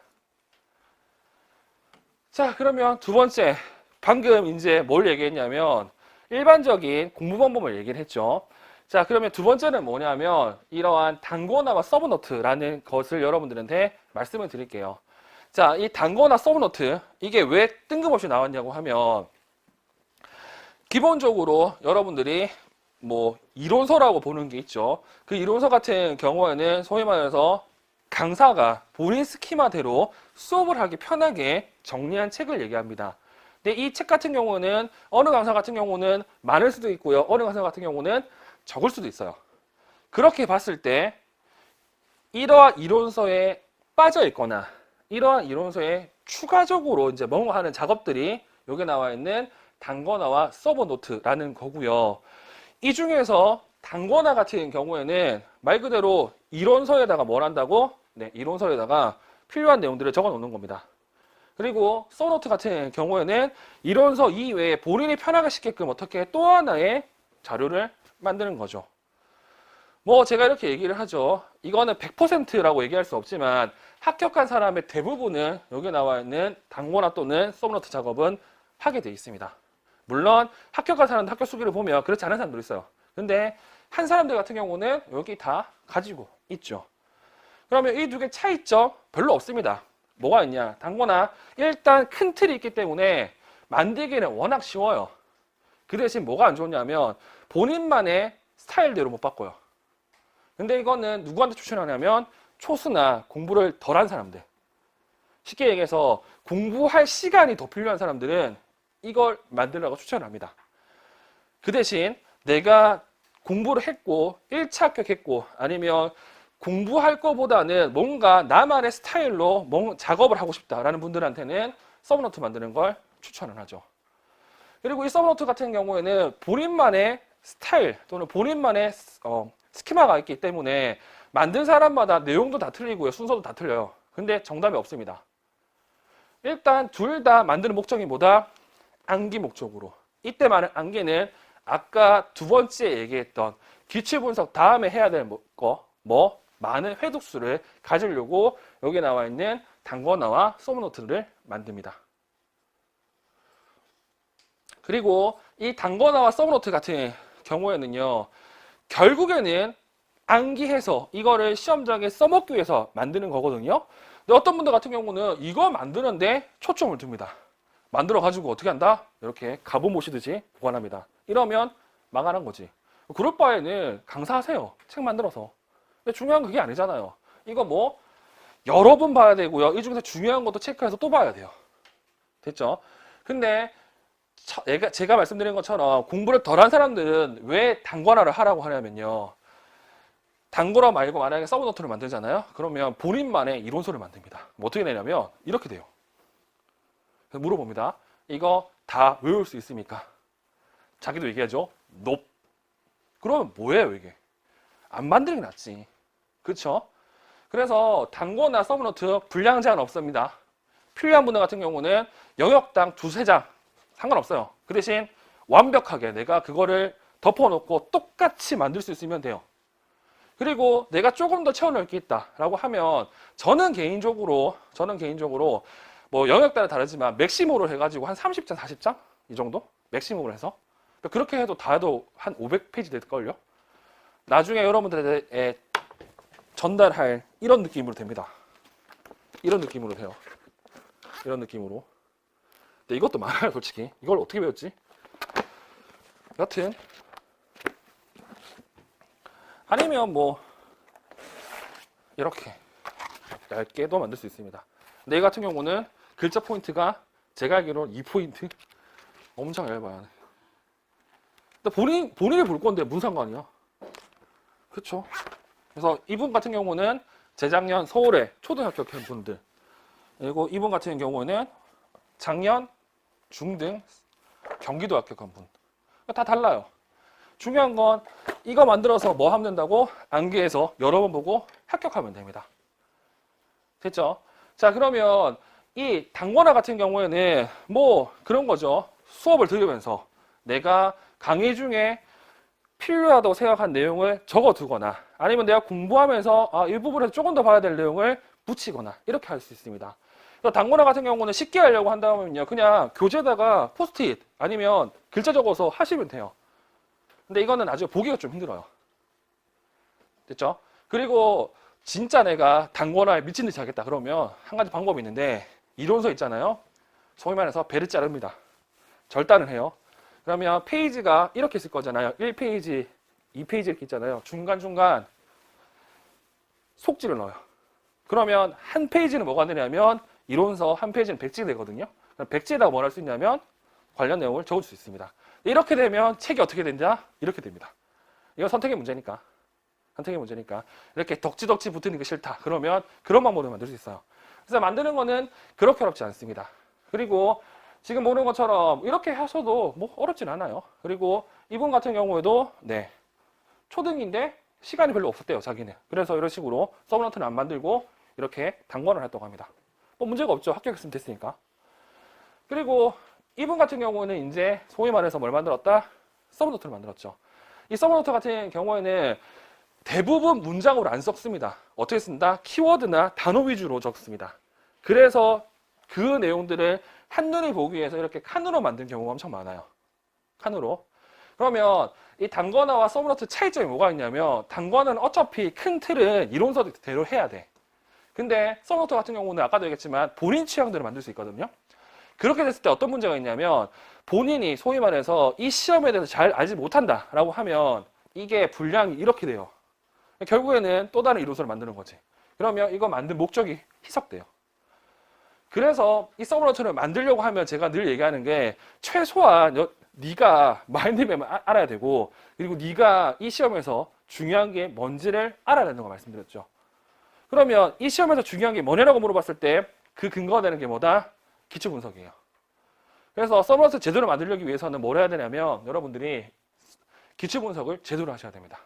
자, 그러면 두 번째, 방금 이제 뭘 얘기했냐면 일반적인 공부 방법을 얘기를 했죠. 자, 그러면 두 번째는 뭐냐면 이러한 단권화와 서브노트라는 것을 여러분들한테 말씀을 드릴게요. 자, 이 단권화 서브노트, 이게 왜 뜬금없이 나왔냐고 하면 기본적으로 여러분들이 뭐 이론서라고 보는 게 있죠. 그 이론서 같은 경우에는 소위 말해서 강사가 본인 스키마대로 수업을 하기 편하게 정리한 책을 얘기합니다. 근데 이 책 같은 경우는 어느 강사 같은 경우는 많을 수도 있고요. 어느 강사 같은 경우는 적을 수도 있어요. 그렇게 봤을 때 이러한 이론서에 빠져 있거나 이러한 이론서에 추가적으로 이제 뭔가 하는 작업들이 여기 나와 있는 단권화와 서브노트라는 거고요. 이 중에서 단권화 같은 경우에는 말 그대로 이론서에다가 뭘 한다고? 네, 이론서에다가 필요한 내용들을 적어 놓는 겁니다. 그리고 서브노트 같은 경우에는 이론서 이외에 본인이 편하게 쉽게끔 어떻게 또 하나의 자료를 만드는 거죠. 뭐 제가 이렇게 얘기를 하죠. 이거는 100%라고 얘기할 수 없지만 합격한 사람의 대부분은 여기 나와 있는 단권화 또는 서브노트 작업은 하게 돼 있습니다. 물론 합격한 사람들 학교 수기를 보면 그렇지 않은 사람도 있어요. 근데 한 사람들 같은 경우는 여기 다 가지고 있죠. 그러면 이 두 개 차이점 별로 없습니다. 뭐가 있냐? 단권화 일단 큰 틀이 있기 때문에 만들기는 워낙 쉬워요. 그 대신 뭐가 안 좋냐면 본인만의 스타일대로 못 바꿔요. 근데 이거는 누구한테 추천하냐면 초수나 공부를 덜한 사람들, 쉽게 얘기해서 공부할 시간이 더 필요한 사람들은 이걸 만들라고 추천합니다. 그 대신 내가 공부를 했고 1차 합격했고 아니면 공부할 거보다는 뭔가 나만의 스타일로 작업을 하고 싶다라는 분들한테는 서브노트 만드는 걸 추천을 하죠. 그리고 이 서브노트 같은 경우에는 본인만의 스타일 또는 본인만의 스키마가 있기 때문에 만든 사람마다 내용도 다 틀리고요. 순서도 다 틀려요. 근데 정답이 없습니다. 일단 둘 다 만드는 목적이 뭐다? 암기 목적으로. 이때 말하는 암기는 아까 두 번째 얘기했던 기출 분석 다음에 해야 될 많은 회독수를 가지려고 여기 나와 있는 단권화와 소문노트를 만듭니다. 그리고 이 단권화와 소문노트 같은 경우에는요, 결국에는 암기해서 이거를 시험장에 써먹기 위해서 만드는 거거든요. 근데 어떤 분들 같은 경우는 이거 만드는데 초점을 둡니다. 만들어 가지고 어떻게 한다? 이렇게 가보 모시듯이 보관합니다. 이러면 망하는 거지. 그럴 바에는 강사하세요. 책 만들어서. 근데 중요한 건 그게 아니잖아요. 이거 뭐 여러 번 봐야 되고요. 이 중에서 중요한 것도 체크해서 또 봐야 돼요. 됐죠? 근데 제가 말씀드린 것처럼 공부를 덜 한 사람들은 왜 단권화를 하라고 하냐면요. 단권화 말고 만약에 서브노트를 만들잖아요. 그러면 본인만의 이론서를 만듭니다. 뭐 어떻게 되냐면 이렇게 돼요. 물어봅니다. 이거 다 외울 수 있습니까? 자기도 얘기하죠. Nope. 그러면 뭐예요 이게? 안 만드는 게 낫지. 그렇죠? 그래서 단권화 서브노트 분량 제한 없습니다. 필요한 분들 같은 경우는 영역당 두세 장 상관없어요. 그 대신 완벽하게 내가 그거를 덮어놓고 똑같이 만들 수 있으면 돼요. 그리고 내가 조금 더 채워넣을 게 있다라고 하면 저는 개인적으로 뭐 영역 따라 다르지만 맥시모로 해가지고 한 30장, 40장 이 정도 맥시모로 해서 그렇게 해도 다 해도 한 500페이지 될걸요. 나중에 여러분들에게 전달할 이런 느낌으로 됩니다. 이런 느낌으로 돼요. 이런 느낌으로. 근데 이것도 많아요, 솔직히. 이걸 어떻게 배웠지? 여튼 아니면 뭐 이렇게 얇게도 만들 수 있습니다. 근데 이 같은 경우는 글자 포인트가 제가 알기로는 2포인트 엄청 얇아요. 근데 본인이 볼 건데 무슨 상관이야? 그렇죠? 그래서 이분 같은 경우는 재작년 서울에 초등학교 간 분들, 그리고 이분 같은 경우는 작년 중등 경기도 합격한 분. 다 달라요. 중요한 건 이거 만들어서 뭐 하면 된다고? 암기해서 여러 번 보고 합격하면 됩니다. 됐죠? 자, 그러면 이 단권화 같은 경우에는 뭐 그런 거죠. 수업을 들으면서 내가 강의 중에 필요하다고 생각한 내용을 적어두거나 아니면 내가 공부하면서 이 부분에서 조금 더 봐야 될 내용을 붙이거나 이렇게 할 수 있습니다. 단권화 같은 경우는 쉽게 하려고 한다면요, 그냥 교재에다가 포스트잇 아니면 글자 적어서 하시면 돼요. 근데 이거는 나중에 보기가 좀 힘들어요. 됐죠? 그리고 진짜 내가 단권화에 미친 듯이 하겠다 그러면 한 가지 방법이 있는데, 이론서 있잖아요. 소위 말해서 배를 자릅니다. 절단을 해요. 그러면 페이지가 이렇게 있을 거잖아요. 1페이지, 2페이지 이렇게 있잖아요. 중간중간 속지를 넣어요. 그러면 한 페이지는 뭐가 되냐면 이론서 한 페이지는 백지 되거든요. 그럼 백지에다가 뭘 할 수 있냐면 관련 내용을 적을 수 있습니다. 이렇게 되면 책이 어떻게 되냐? 이렇게 됩니다. 이건 선택의 문제니까. 선택의 문제니까. 이렇게 덕지덕지 붙는 게 싫다. 그러면 그런 방법으로 만들 수 있어요. 그래서 만드는 거는 그렇게 어렵지 않습니다. 그리고 지금 보는 것처럼 이렇게 하셔도 뭐 어렵진 않아요. 그리고 이분 같은 경우에도 초등인데 시간이 별로 없었대요, 자기는. 그래서 이런 식으로 서브노트는 안 만들고 이렇게 단권을 했다고 합니다. 뭐 문제가 없죠. 합격했으면 됐으니까. 그리고 이분 같은 경우는 이제 소위 말해서 뭘 만들었다? 서브노트를 만들었죠. 이 서브노트 같은 경우에는 대부분 문장으로 안 썼습니다. 어떻게 쓴다? 키워드나 단어 위주로 적습니다. 그래서 그 내용들을 한눈에 보기 위해서 이렇게 칸으로 만든 경우가 엄청 많아요. 칸으로. 그러면 이 단권화와 서브노트 차이점이 뭐가 있냐면, 단권화는 어차피 큰 틀은 이론서대로 해야 돼. 근데 서브노트 같은 경우는 아까도 얘기했지만 본인 취향대로 만들 수 있거든요. 그렇게 됐을 때 어떤 문제가 있냐면, 본인이 소위 말해서 이 시험에 대해서 잘 알지 못한다라고 하면 이게 분량이 이렇게 돼요. 결국에는 또 다른 이론서를 만드는 거지. 그러면 이거 만든 목적이 희석돼요. 그래서 이 서브노트를 만들려고 하면 제가 늘 얘기하는 게, 최소한 네가 마인드맵을 알아야 되고, 그리고 네가 이 시험에서 중요한 게 뭔지를 알아야 되는 거 말씀드렸죠. 그러면 이 시험에서 중요한 게 뭐냐라고 물어봤을 때 그 근거가 되는 게 뭐다? 기초 분석이에요. 그래서 서브노트 제대로 만들려기 위해서는 뭘 해야 되냐면, 여러분들이 기초 분석을 제대로 하셔야 됩니다.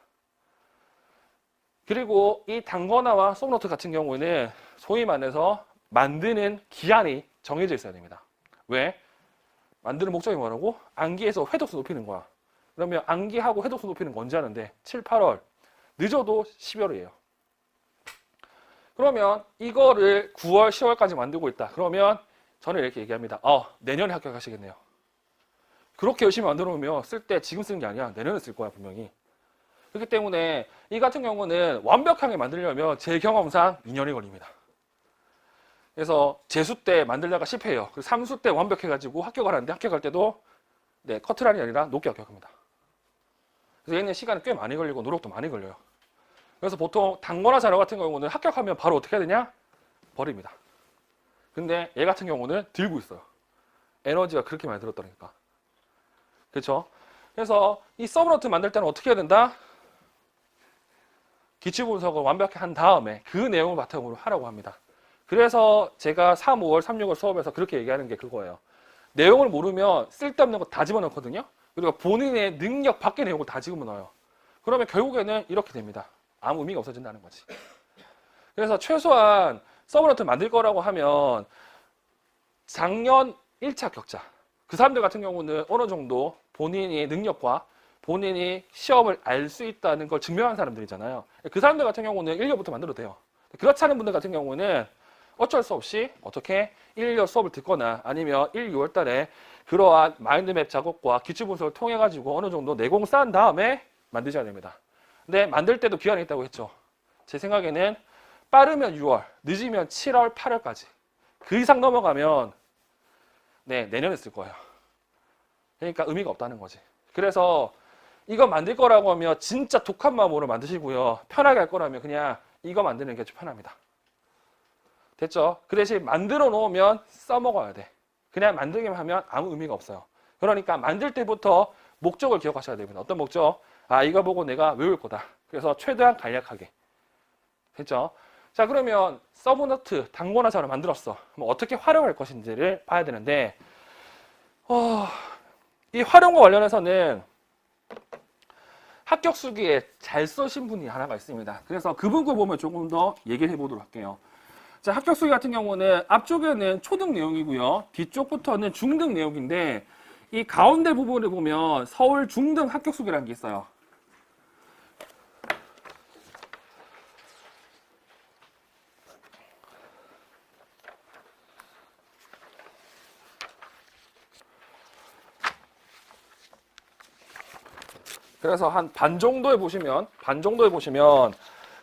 그리고 이 단거나와 서브노트 같은 경우에는 소위 말해서 만드는 기한이 정해져 있어야 됩니다. 왜? 만드는 목적이 뭐라고? 암기해서 회독수 높이는 거야. 그러면 암기하고 회독수 높이는 거 언제 하는데? 7, 8월. 늦어도 12월이에요. 그러면 이거를 9월, 10월까지 만들고 있다. 그러면 저는 이렇게 얘기합니다. 내년에 합격하시겠네요. 그렇게 열심히 만들어 놓으면 쓸 때 지금 쓰는 게 아니야. 내년에 쓸 거야, 분명히. 그렇기 때문에 이 같은 경우는 완벽하게 만들려면 제 경험상 2년이 걸립니다. 그래서 재수 때 만들다가 실패해요. 그래서 3수 때 완벽해가지고 합격을 하는데 합격할 때도 커트라인이 아니라 높게 합격합니다. 그래서 얘는 시간이 꽤 많이 걸리고 노력도 많이 걸려요. 그래서 보통 단거나 자료 같은 경우는 합격하면 바로 어떻게 해야 되냐? 버립니다. 근데 얘 같은 경우는 들고 있어요. 에너지가 그렇게 많이 들었다니까. 그렇죠? 그래서 이 서브노트 만들 때는 어떻게 해야 된다? 기출 분석을 완벽히 한 다음에 그 내용을 바탕으로 하라고 합니다. 그래서 제가 3, 5월, 3, 6월 수업에서 그렇게 얘기하는 게 그거예요. 내용을 모르면 쓸데없는 거 다 집어넣거든요. 그리고 본인의 능력 밖의 내용을 다 집어넣어요. 그러면 결국에는 이렇게 됩니다. 아무 의미가 없어진다는 거지. 그래서 최소한 서브노트 만들 거라고 하면 작년 1차 합격자 그 사람들 같은 경우는 어느 정도 본인의 능력과 본인이 시험을 알 수 있다는 걸 증명한 사람들이잖아요. 그 사람들 같은 경우는 1년부터 만들어도 돼요. 그렇지 않은 분들 같은 경우는 어쩔 수 없이 어떻게 1, 2월 수업을 듣거나 아니면 1, 2월 달에 그러한 마인드맵 작업과 기출 분석을 통해 가지고 어느 정도 내공 쌓은 다음에 만드셔야 됩니다. 근데 만들 때도 기한이 있다고 했죠. 제 생각에는 빠르면 6월, 늦으면 7월, 8월까지. 그 이상 넘어가면 내년에 쓸 거예요. 그러니까 의미가 없다는 거지. 그래서 이거 만들 거라고 하면 진짜 독한 마음으로 만드시고요. 편하게 할 거라면 그냥 이거 만드는 게 좀 편합니다. 됐죠? 그 대신 만들어 놓으면 써먹어야 돼. 그냥 만들기만 하면 아무 의미가 없어요. 그러니까 만들 때부터 목적을 기억하셔야 됩니다. 어떤 목적? 이거 보고 내가 외울 거다. 그래서 최대한 간략하게. 됐죠? 자, 그러면 서브노트, 단거나 자료 만들었어. 그럼 어떻게 활용할 것인지를 봐야 되는데 이 활용과 관련해서는 합격 수기에 잘 쓰신 분이 하나가 있습니다. 그래서 그분 거 보면 조금 더 얘기를 해보도록 할게요. 자, 합격 수기 같은 경우는 앞쪽에는 초등 내용이고요. 뒤쪽부터는 중등 내용인데 이 가운데 부분을 보면 서울 중등 합격 수기라는 게 있어요. 그래서 한 반 정도에 보시면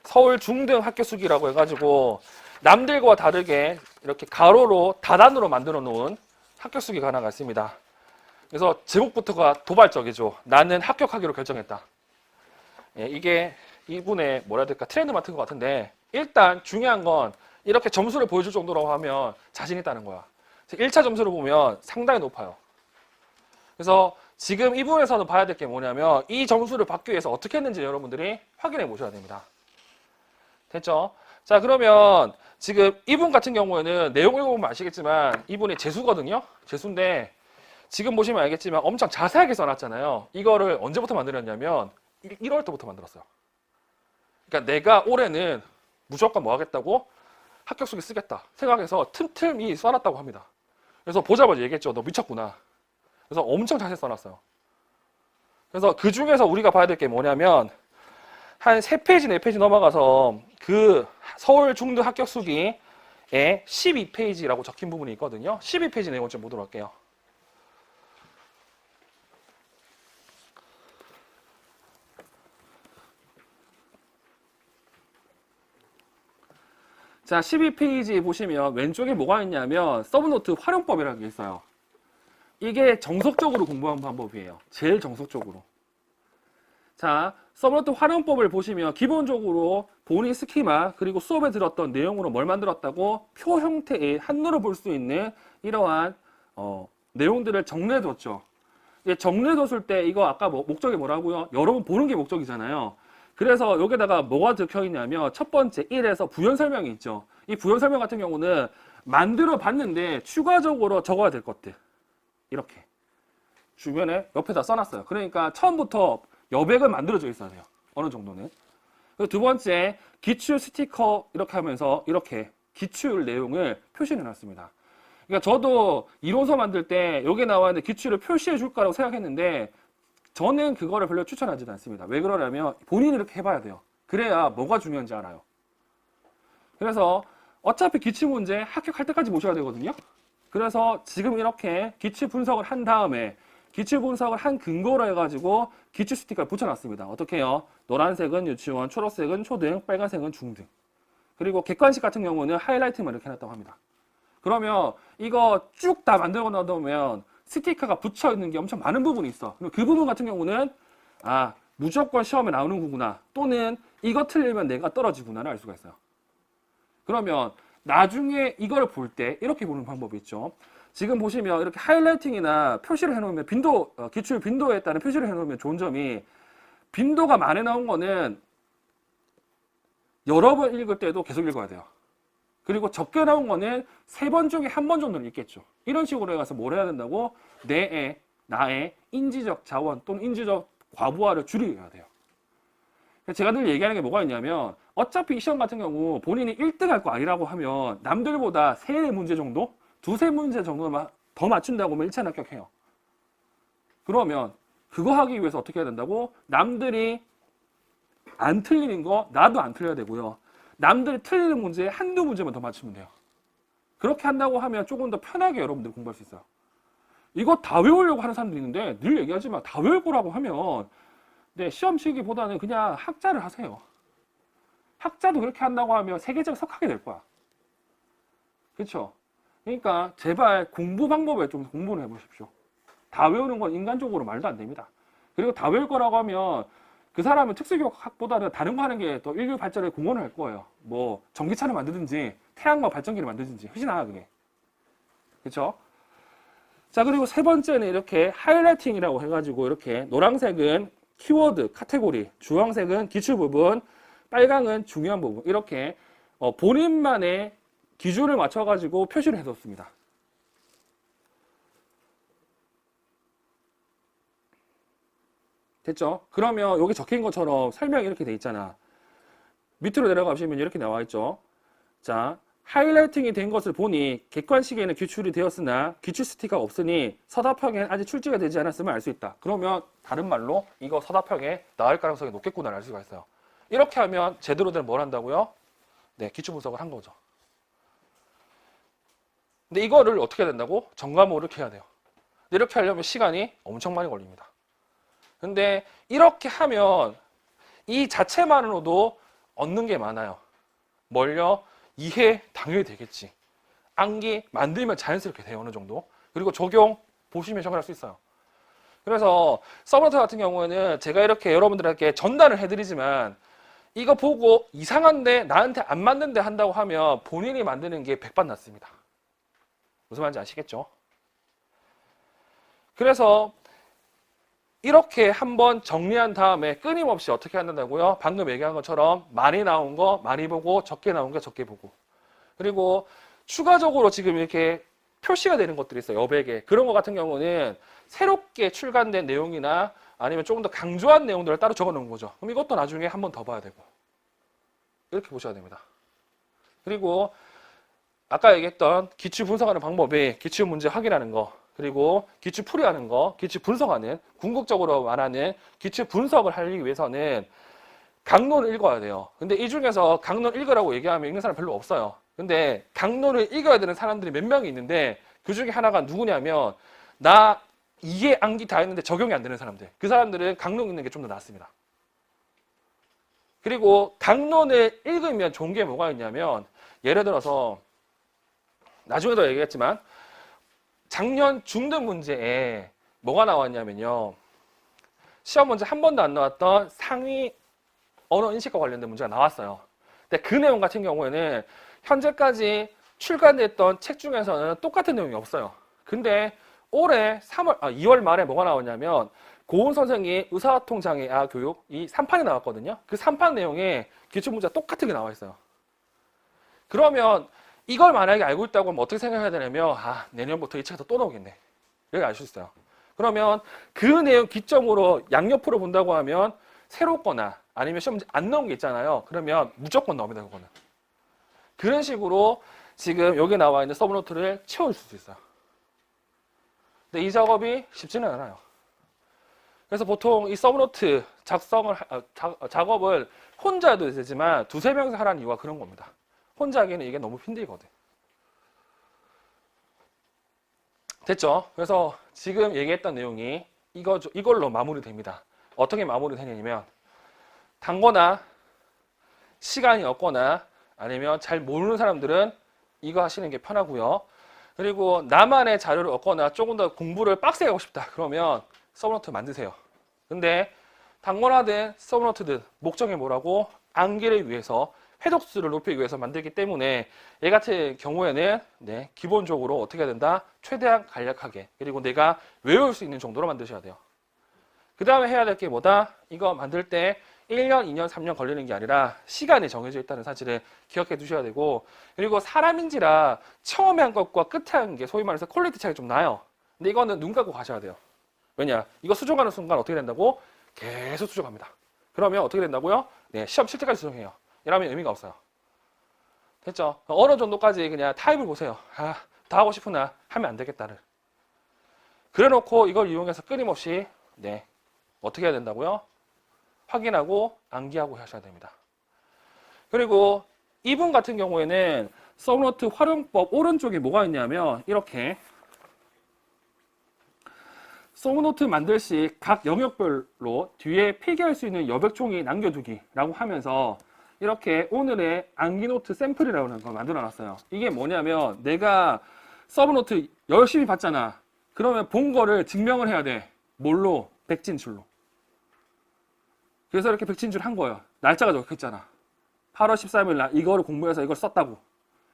서울 중등 합격 수기라고 해가지고 남들과 다르게 이렇게 가로로 다단으로 만들어 놓은 합격 수기가 하나가 있습니다. 그래서 제목부터가 도발적이죠. 나는 합격하기로 결정했다. 이게 이분의 뭐라 해야 될까 트렌드 맡은 것 같은데 일단 중요한 건 이렇게 점수를 보여줄 정도라고 하면 자신 있다는 거야. 1차 점수를 보면 상당히 높아요. 그래서 지금 이 부분에서는 봐야 될 게 뭐냐면 이 점수를 받기 위해서 어떻게 했는지 여러분들이 확인해 보셔야 됩니다. 됐죠? 자, 그러면 지금 이분 같은 경우에는 내용 읽어보면 아시겠지만 이분이 재수거든요. 재수인데 지금 보시면 알겠지만 엄청 자세하게 써놨잖아요. 이거를 언제부터 만들었냐면 1월 때부터 만들었어요. 그러니까 내가 올해는 무조건 뭐 하겠다고 합격 수기 쓰겠다 생각해서 틈틈이 써놨다고 합니다. 그래서 보자마자 얘기했죠. 너 미쳤구나. 그래서 엄청 자세히 써놨어요. 그래서 그 중에서 우리가 봐야 될 게 뭐냐면 한 3페이지, 4페이지 넘어가서 그 서울 중등 합격 수기에 12페이지라고 적힌 부분이 있거든요. 12페이지 내용을 좀 보도록 할게요. 자, 12페이지 보시면 왼쪽에 뭐가 있냐면 서브노트 활용법이라는 게 있어요. 이게 정석적으로 공부한 방법이에요. 제일 정석적으로. 자, 서브노트 활용법을 보시면 기본적으로 본인 스키마 그리고 수업에 들었던 내용으로 뭘 만들었다고 표 형태의 한눈으로 볼 수 있는 이러한 내용들을 정리해뒀죠. 정리해뒀을 때 이거 아까 목적이 뭐라고요? 여러분 보는 게 목적이잖아요. 그래서 여기다가 뭐가 적혀 있냐면 첫 번째 1에서 부연 설명이 있죠. 이 부연 설명 같은 경우는 만들어 봤는데 추가적으로 적어야 될 것들 이렇게 주변에 옆에다 써놨어요. 그러니까 처음부터 여백을 만들어져 있어야 돼요. 어느 정도는. 그리고 두 번째, 기출 스티커 이렇게 하면서 이렇게 기출 내용을 표시해 놨습니다. 그러니까 저도 이론서 만들 때 여기 나와 있는 기출을 표시해 줄 거라고 생각했는데 저는 그거를 별로 추천하지는 않습니다. 왜 그러냐면 본인이 이렇게 해봐야 돼요. 그래야 뭐가 중요한지 알아요. 그래서 어차피 기출 문제 합격할 때까지 모셔야 되거든요. 그래서 지금 이렇게 기출 분석을 한 다음에 기출 분석을 한 근거로 해가지고 기출 스티커를 붙여놨습니다. 어떻게 해요? 노란색은 유치원, 초록색은 초등, 빨간색은 중등. 그리고 객관식 같은 경우는 하이라이트만 이렇게 해놨다고 합니다. 그러면 이거 쭉 다 만들고 나면 스티커가 붙여있는 게 엄청 많은 부분이 있어. 그 부분 같은 경우는 아, 무조건 시험에 나오는 거구나. 또는 이거 틀리면 내가 떨어지구나를 알 수가 있어요. 그러면 나중에 이걸 볼 때 이렇게 보는 방법이 있죠. 지금 보시면 이렇게 하이라이팅이나 표시를 해놓으면 기출 빈도에 따른 표시를 해놓으면 좋은 점이 빈도가 많이 나온 거는 여러 번 읽을 때도 계속 읽어야 돼요. 그리고 적게 나온 거는 3번 중에 1번 정도는 읽겠죠. 이런 식으로 해서 뭘 해야 된다고? 내의, 나의 인지적 자원 또는 인지적 과부하를 줄여야 돼요. 제가 늘 얘기하는 게 뭐가 있냐면 어차피 이 시험 같은 경우 본인이 1등 할 거 아니라고 하면 남들보다 3문제 정도? 2-3문제 정도만 더 맞춘다고 하면 1차 합격해요. 그러면 그거 하기 위해서 어떻게 해야 된다고? 남들이 안 틀리는 거 나도 안 틀려야 되고요. 남들이 틀리는 문제에 한두 문제만 더 맞추면 돼요. 그렇게 한다고 하면 조금 더 편하게 여러분들 공부할 수 있어요. 이거 다 외우려고 하는 사람들이 있는데 늘 얘기하지만 다 외울 거라고 하면 네, 시험 치기보다는 그냥 학자를 하세요. 학자도 그렇게 한다고 하면 세계적 석학이 될 거야. 그렇죠? 그러니까 제발 공부 방법에 좀 공부를 해보십시오. 다 외우는 건 인간적으로 말도 안 됩니다. 그리고 다 외울 거라고 하면 그 사람은 특수교육학보다는 다른 거 하는 게 더 인류 발전에 공헌을 할 거예요. 뭐 전기차를 만드든지 태양광 발전기를 만드든지 훨씬 나아 그게. 그렇죠? 자, 그리고 세 번째는 이렇게 하이라이팅이라고 해가지고 이렇게 노란색은 키워드, 카테고리, 주황색은 기출 부분, 빨강은 중요한 부분. 이렇게 본인만의 기준을 맞춰가지고 표시를 해뒀습니다. 됐죠? 그러면 여기 적힌 것처럼 설명이 이렇게 돼 있잖아. 밑으로 내려가시면 이렇게 나와 있죠. 자, 하이라이팅이 된 것을 보니 객관식에는 기출이 되었으나 기출 스티커가 없으니 서답형에 아직 출제가 되지 않았음을 알 수 있다. 그러면 다른 말로 이거 서답형에 나올 가능성이 높겠구나를 알 수가 있어요. 이렇게 하면 제대로 된 뭘 한다고요? 네, 기출 분석을 한 거죠. 근데 이거를 어떻게 해야 된다고? 전과목을 이렇게 해야 돼요. 근데 이렇게 하려면 시간이 엄청 많이 걸립니다. 근데 이렇게 하면 이 자체만으로도 얻는 게 많아요. 뭘요? 이해 당연히 되겠지. 암기 만들면 자연스럽게 돼요. 어느 정도. 그리고 적용 보시면 적용할 수 있어요. 그래서 서브노트 같은 경우에는 제가 이렇게 여러분들에게 전달을 해드리지만 이거 보고 이상한데 나한테 안 맞는데 한다고 하면 본인이 만드는 게 100번 낫습니다. 무슨 말인지 아시겠죠? 그래서 이렇게 한번 정리한 다음에 끊임없이 어떻게 한다고요? 방금 얘기한 것처럼 많이 나온 거 많이 보고 적게 나온 거 적게 보고. 그리고 추가적으로 지금 이렇게 표시가 되는 것들이 있어요. 여백에. 그런 거 같은 경우는 새롭게 출간된 내용이나 아니면 조금 더 강조한 내용들을 따로 적어 놓은 거죠. 그럼 이것도 나중에 한 번 더 봐야 되고. 이렇게 보셔야 됩니다. 그리고 아까 얘기했던 기출 분석하는 방법이 기출 문제 확인하는 거, 그리고 기출 풀이하는 거, 기출 분석하는, 궁극적으로 말하는 기출 분석을 하기 위해서는 강론을 읽어야 돼요. 근데 이 중에서 강론 읽으라고 얘기하면 읽는 사람 별로 없어요. 근데 강론을 읽어야 되는 사람들이 몇 명이 있는데 그 중에 하나가 누구냐면 나 이해 암기 다 했는데 적용이 안 되는 사람들. 그 사람들은 강론 읽는 게 좀 더 낫습니다. 그리고 강론을 읽으면 좋은 게 뭐가 있냐면 예를 들어서 나중에도 얘기했지만 작년 중등 문제에 뭐가 나왔냐면요. 시험 문제 한 번도 안 나왔던 상위 언어 인식과 관련된 문제가 나왔어요. 근데 그 내용 같은 경우에는 현재까지 출간됐던 책 중에서는 똑같은 내용이 없어요. 근데 올해 2월 말에 뭐가 나왔냐면 고은 선생이 의사소통장애아 교육 이 3판이 나왔거든요. 그 3판 내용에 기출문제가 똑같은 게 나와 있어요. 그러면 이걸 만약에 알고 있다고 하면 어떻게 생각해야 되냐면 내년부터 이 책에서 또 나오겠네. 이렇게 알 수 있어요. 그러면 그 내용 기점으로 양옆으로 본다고 하면 새롭거나 아니면 시험 문제 안 나온 게 있잖아요. 그러면 무조건 나옵니다, 그거는. 그런 식으로 지금 여기 나와 있는 서브노트를 채워줄 수 있어요. 근데 이 작업이 쉽지는 않아요. 그래서 보통 이 서브노트 작업을 혼자 해도 되지만 두세 명이서 하라는 이유가 그런 겁니다. 혼자 하기에는 이게 너무 힘들거든. 됐죠? 그래서 지금 얘기했던 내용이 이걸로 마무리됩니다. 어떻게 마무리되냐면 단거나 시간이 없거나 아니면 잘 모르는 사람들은 이거 하시는 게 편하고요. 그리고 나만의 자료를 얻거나 조금 더 공부를 빡세게 하고 싶다. 그러면 서브노트 만드세요. 근데 단거나든 서브노트든 목적이 뭐라고? 암기를 위해서 회독수를 높이기 위해서 만들기 때문에 얘 같은 경우에는 기본적으로 어떻게 해야 된다? 최대한 간략하게 그리고 내가 외울 수 있는 정도로 만드셔야 돼요. 그 다음에 해야 될 게 뭐다? 이거 만들 때 1년, 2년, 3년 걸리는 게 아니라 시간이 정해져 있다는 사실을 기억해 두셔야 되고 그리고 사람인지라 처음에 한 것과 끝에 한 게 소위 말해서 퀄리티 차이가 좀 나요. 근데 이거는 눈 감고 가셔야 돼요. 왜냐? 이거 수정하는 순간 어떻게 된다고? 계속 수정합니다. 그러면 어떻게 된다고요? 시험 칠 때까지 수정해요. 이러면 의미가 없어요. 됐죠? 어느 정도까지 그냥 타입을 보세요. 다 하고 싶으나 하면 안 되겠다를. 그래 놓고 이걸 이용해서 끊임없이 어떻게 해야 된다고요? 확인하고 암기하고 하셔야 됩니다. 그리고 이분 같은 경우에는 서브노트 활용법 오른쪽에 뭐가 있냐면 이렇게 서브노트 만들 시 각 영역별로 뒤에 필기할 수 있는 여백종이 남겨두기라고 하면서 이렇게 오늘의 암기노트 샘플이라는 걸 만들어 놨어요. 이게 뭐냐면 내가 서브노트 열심히 봤잖아. 그러면 본 거를 증명을 해야 돼. 뭘로? 백진출로. 그래서 이렇게 백진출 한 거예요. 날짜가 적혀 있잖아. 8월 13일 날 이거를 공부해서 이걸 썼다고.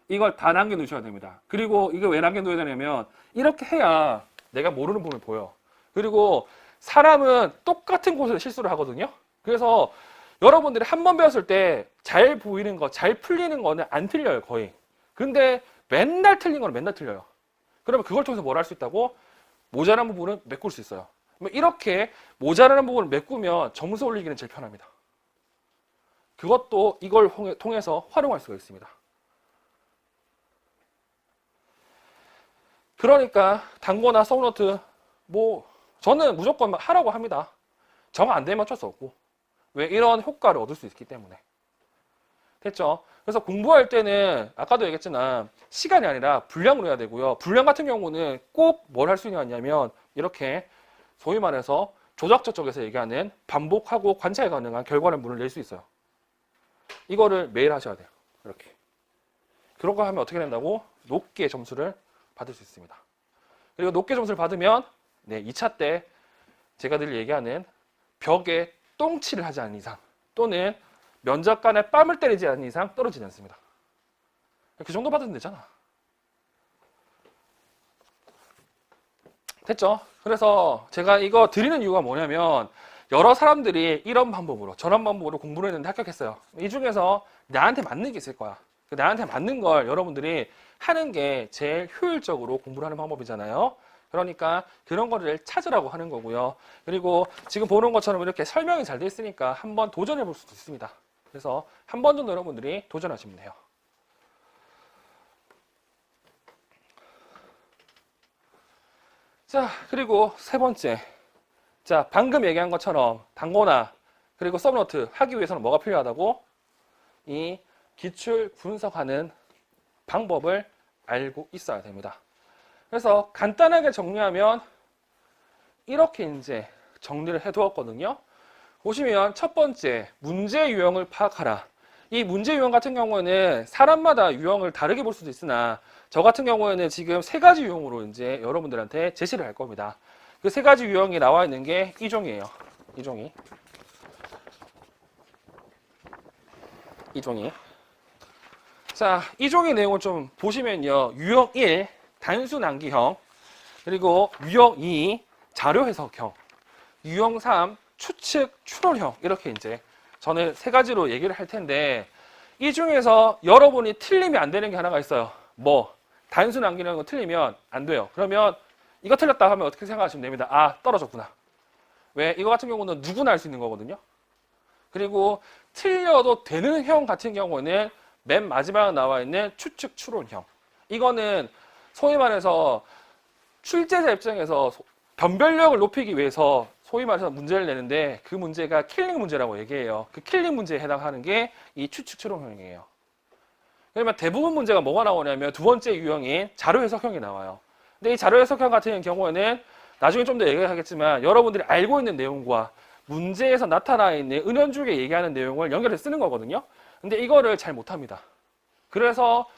이걸 다 남겨놓으셔야 됩니다. 그리고 이거 왜 남겨놓어야 되냐면 이렇게 해야 내가 모르는 부분을 보여. 그리고 사람은 똑같은 곳에서 실수를 하거든요. 그래서 여러분들이 한 번 배웠을 때 잘 보이는 거, 잘 풀리는 거는 안 틀려요, 거의. 근데 맨날 틀린 거는 맨날 틀려요. 그러면 그걸 통해서 뭘 할 수 있다고? 모자란 부분은 메꿀 수 있어요. 이렇게 모자라는 부분을 메꾸면 점수 올리기는 제일 편합니다. 그것도 이걸 통해서 활용할 수가 있습니다. 그러니까 단거나 서브노트 저는 무조건 하라고 합니다. 정 안 되면 어쩔 수 없고 왜? 이런 효과를 얻을 수 있기 때문에. 됐죠? 그래서 공부할 때는 아까도 얘기했지만 시간이 아니라 분량으로 해야 되고요. 분량 같은 경우는 꼭 뭘 할 수 있냐면 이렇게 소위 말해서 조작자 쪽에서 얘기하는 반복하고 관찰 가능한 결과물을 낼 수 있어요. 이거를 매일 하셔야 돼요. 이렇게. 그런 거 하면 어떻게 된다고? 높게 점수를 받을 수 있습니다. 그리고 높게 점수를 받으면 2차 때 제가 늘 얘기하는 벽에 똥칠을 하지 않는 이상 또는 면접관에 뺨을 때리지 않는 이상 떨어지지 않습니다. 그 정도 받으면 되잖아. 됐죠? 그래서 제가 이거 드리는 이유가 뭐냐면 여러 사람들이 이런 방법으로 저런 방법으로 공부를 했는데 합격했어요. 이 중에서 나한테 맞는 게 있을 거야. 나한테 맞는 걸 여러분들이 하는 게 제일 효율적으로 공부를 하는 방법이잖아요. 그러니까 그런 거를 찾으라고 하는 거고요. 그리고 지금 보는 것처럼 이렇게 설명이 잘 돼 있으니까 한번 도전해 볼 수도 있습니다. 그래서 한 번 정도 여러분들이 도전하시면 돼요. 자, 그리고 세 번째. 자, 방금 얘기한 것처럼 단거나 그리고 서브노트 하기 위해서는 뭐가 필요하다고? 이 기출 분석하는 방법을 알고 있어야 됩니다. 그래서 간단하게 정리하면 이렇게 이제 정리를 해두었거든요. 보시면 첫 번째, 문제 유형을 파악하라. 이 문제 유형 같은 경우에는 사람마다 유형을 다르게 볼 수도 있으나 저 같은 경우에는 지금 세 가지 유형으로 이제 여러분들한테 제시를 할 겁니다. 그 세 가지 유형이 나와 있는 게 이 종이에요. 이 종이. 자, 이 종의 내용을 좀 보시면요. 유형 1, 단순 암기형, 그리고 유형 2, 자료 해석형, 유형 3, 추측 추론형 이렇게 이제 저는 세 가지로 얘기를 할 텐데 이 중에서 여러분이 틀리면 안 되는 게 하나가 있어요. 단순 암기형은 틀리면 안 돼요. 그러면 이거 틀렸다 하면 어떻게 생각하시면 됩니다. 떨어졌구나. 왜? 이거 같은 경우는 누구나 할 수 있는 거거든요. 그리고 틀려도 되는 형 같은 경우는 맨 마지막에 나와 있는 추측 추론형. 이거는 소위 말해서 출제자 입장에서 변별력을 높이기 위해서 소위 말해서 문제를 내는데 그 문제가 킬링 문제라고 얘기해요. 그 킬링 문제에 해당하는 게 이 추측 추론형이에요. 그러면 대부분 문제가 뭐가 나오냐면 두 번째 유형인 자료 해석형이 나와요. 근데 이 자료 해석형 같은 경우에는 나중에 좀 더 얘기하겠지만 여러분들이 알고 있는 내용과 문제에서 나타나 있는 은연중에 얘기하는 내용을 연결해서 쓰는 거거든요. 근데 이거를 잘 못합니다. 그래서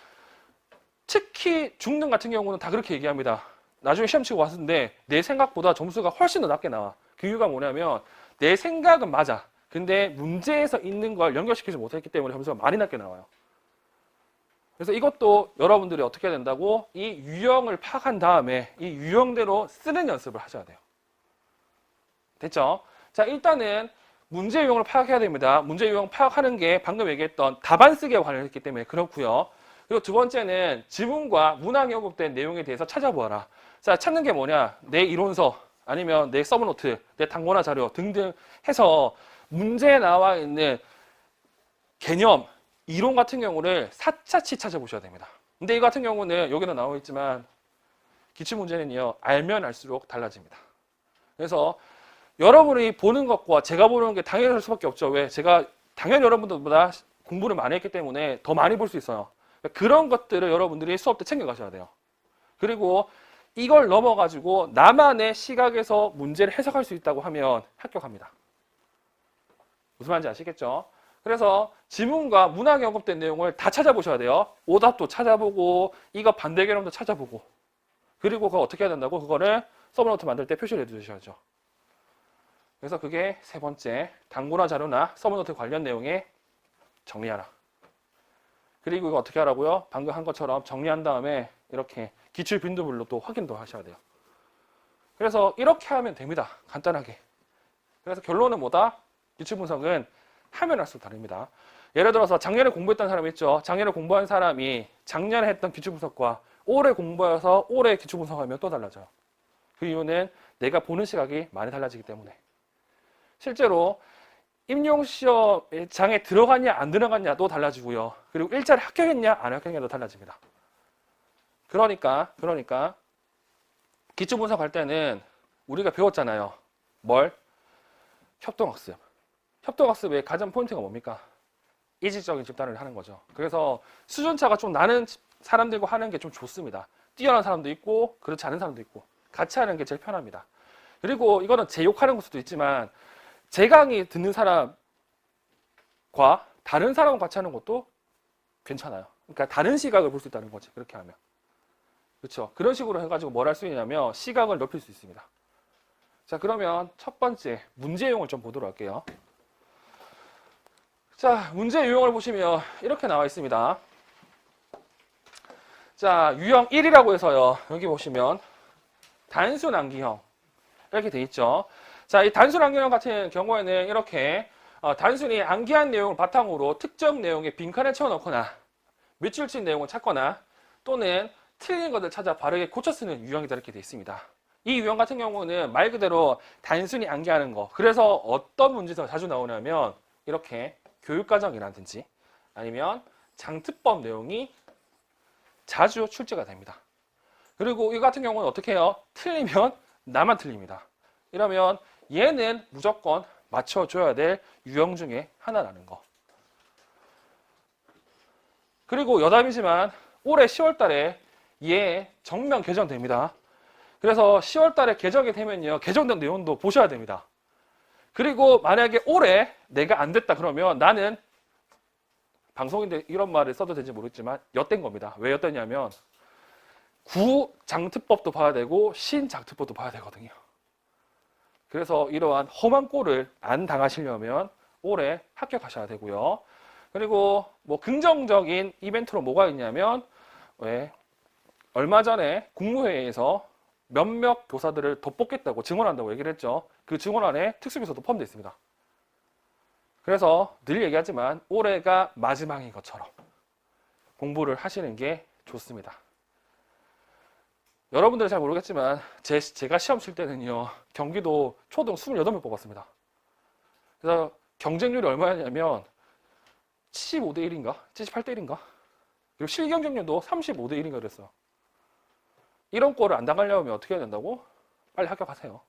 특히 중등 같은 경우는 다 그렇게 얘기합니다. 나중에 시험 치고 왔는데 내 생각보다 점수가 훨씬 더 낮게 나와. 그 이유가 뭐냐면 내 생각은 맞아. 근데 문제에서 있는 걸 연결시키지 못했기 때문에 점수가 많이 낮게 나와요. 그래서 이것도 여러분들이 어떻게 해야 된다고? 이 유형을 파악한 다음에 이 유형대로 쓰는 연습을 하셔야 돼요. 됐죠? 자, 일단은 문제 유형을 파악해야 됩니다. 문제 유형 파악하는 게 방금 얘기했던 답안 쓰기와 관련했기 때문에 그렇고요. 그리고 두 번째는 지문과 문항에 언급된 내용에 대해서 찾아보아라. 자, 찾는 게 뭐냐? 내 이론서 아니면 내 서브노트, 내 단권화 자료 등등 해서 문제에 나와 있는 개념, 이론 같은 경우를 사차치 찾아보셔야 됩니다. 근데 이 같은 경우는 여기는 나와 있지만 기출문제는요, 알면 알수록 달라집니다. 그래서 여러분이 보는 것과 제가 보는 게 당연할 수밖에 없죠. 왜? 제가 당연히 여러분들보다 공부를 많이 했기 때문에 더 많이 볼 수 있어요. 그런 것들을 여러분들이 수업 때 챙겨가셔야 돼요. 그리고 이걸 넘어가지고 나만의 시각에서 문제를 해석할 수 있다고 하면 합격합니다. 무슨 말인지 아시겠죠? 그래서 지문과 문항에 언급된 내용을 다 찾아보셔야 돼요. 오답도 찾아보고 이거 반대 개념도 찾아보고 그리고 그거 어떻게 해야 된다고? 그거를 서브노트 만들 때 표시를 해두셔야죠. 그래서 그게 세 번째, 단권화 자료나 서브노트 관련 내용에 정리하라. 그리고 이거 어떻게 하라고요? 방금 한 것처럼 정리한 다음에 이렇게 기출 빈도별로 또 확인도 하셔야 돼요. 그래서 이렇게 하면 됩니다. 간단하게. 그래서 결론은 뭐다? 기출 분석은 하면 할수록 다릅니다. 예를 들어서 작년에 공부했던 사람이 있죠. 작년에 공부한 사람이 작년에 했던 기출 분석과 올해 공부해서 올해 기출 분석하면 또 달라져요. 그 이유는 내가 보는 시각이 많이 달라지기 때문에. 실제로 임용시험장에 들어갔냐 안 들어갔냐도 달라지고요. 그리고 일자리 합격했냐 안 합격했냐도 달라집니다. 그러니까 기출 분석할 때는 우리가 배웠잖아요. 뭘? 협동학습. 협동학습의 가장 포인트가 뭡니까? 이질적인 집단을 하는 거죠. 그래서 수준차가 좀 나는 사람들과 하는 게 좀 좋습니다. 뛰어난 사람도 있고 그렇지 않은 사람도 있고 같이 하는 게 제일 편합니다. 그리고 이거는 제 욕하는 걸 수도 있지만 제 강의 듣는 사람과 다른 사람과 같이 하는 것도 괜찮아요. 그러니까 다른 시각을 볼 수 있다는 거지. 그렇게 하면. 그렇죠. 그런 식으로 해가지고 뭘 할 수 있냐면 시각을 넓힐 수 있습니다. 자, 그러면 첫 번째 문제 유형을 좀 보도록 할게요. 자, 문제 유형을 보시면 이렇게 나와 있습니다. 자, 유형 1이라고 해서요. 여기 보시면 단순 암기형 이렇게 돼 있죠. 자, 이 단순 암기형 같은 경우에는 이렇게 단순히 암기한 내용을 바탕으로 특정 내용에 빈칸을 채워넣거나 밑줄 친 내용을 찾거나 또는 틀린 것을 찾아 바르게 고쳐 쓰는 유형이다 이렇게 돼 있습니다. 이 유형 같은 경우는 말 그대로 단순히 암기하는 거. 그래서 어떤 문제에서 자주 나오냐면 이렇게 교육과정이라든지 아니면 장특법 내용이 자주 출제가 됩니다. 그리고 이 같은 경우는 어떻게 해요? 틀리면 나만 틀립니다. 이러면 얘는 무조건 맞춰줘야 될 유형 중에 하나라는 거. 그리고 여담이지만 올해 10월 달에 얘 정면 개정됩니다. 그래서 10월 달에 개정이 되면요. 개정된 내용도 보셔야 됩니다. 그리고 만약에 올해 내가 안 됐다 그러면 나는 방송인데 이런 말을 써도 되는지 모르겠지만 엿된 겁니다. 왜 엿됐냐면 구장특법도 봐야 되고 신장특법도 봐야 되거든요. 그래서 이러한 험한 꼴을 안 당하시려면 올해 합격하셔야 되고요. 그리고 뭐 긍정적인 이벤트로 뭐가 있냐면 왜 얼마 전에 국무회의에서 몇몇 교사들을 덧뽑겠다고 증언한다고 얘기를 했죠. 그 증언안에 특수교사도 포함되어 있습니다. 그래서 늘 얘기하지만 올해가 마지막인 것처럼 공부를 하시는 게 좋습니다. 여러분들은 잘 모르겠지만 제가 시험 칠 때는요. 경기도 초등 28명 뽑았습니다. 그래서 경쟁률이 얼마냐면 75대 1인가? 78대 1인가? 그리고 실경쟁률도 35대 1인가 그랬어. 이런 꼴을 안 당하려면 어떻게 해야 된다고? 빨리 합격하세요.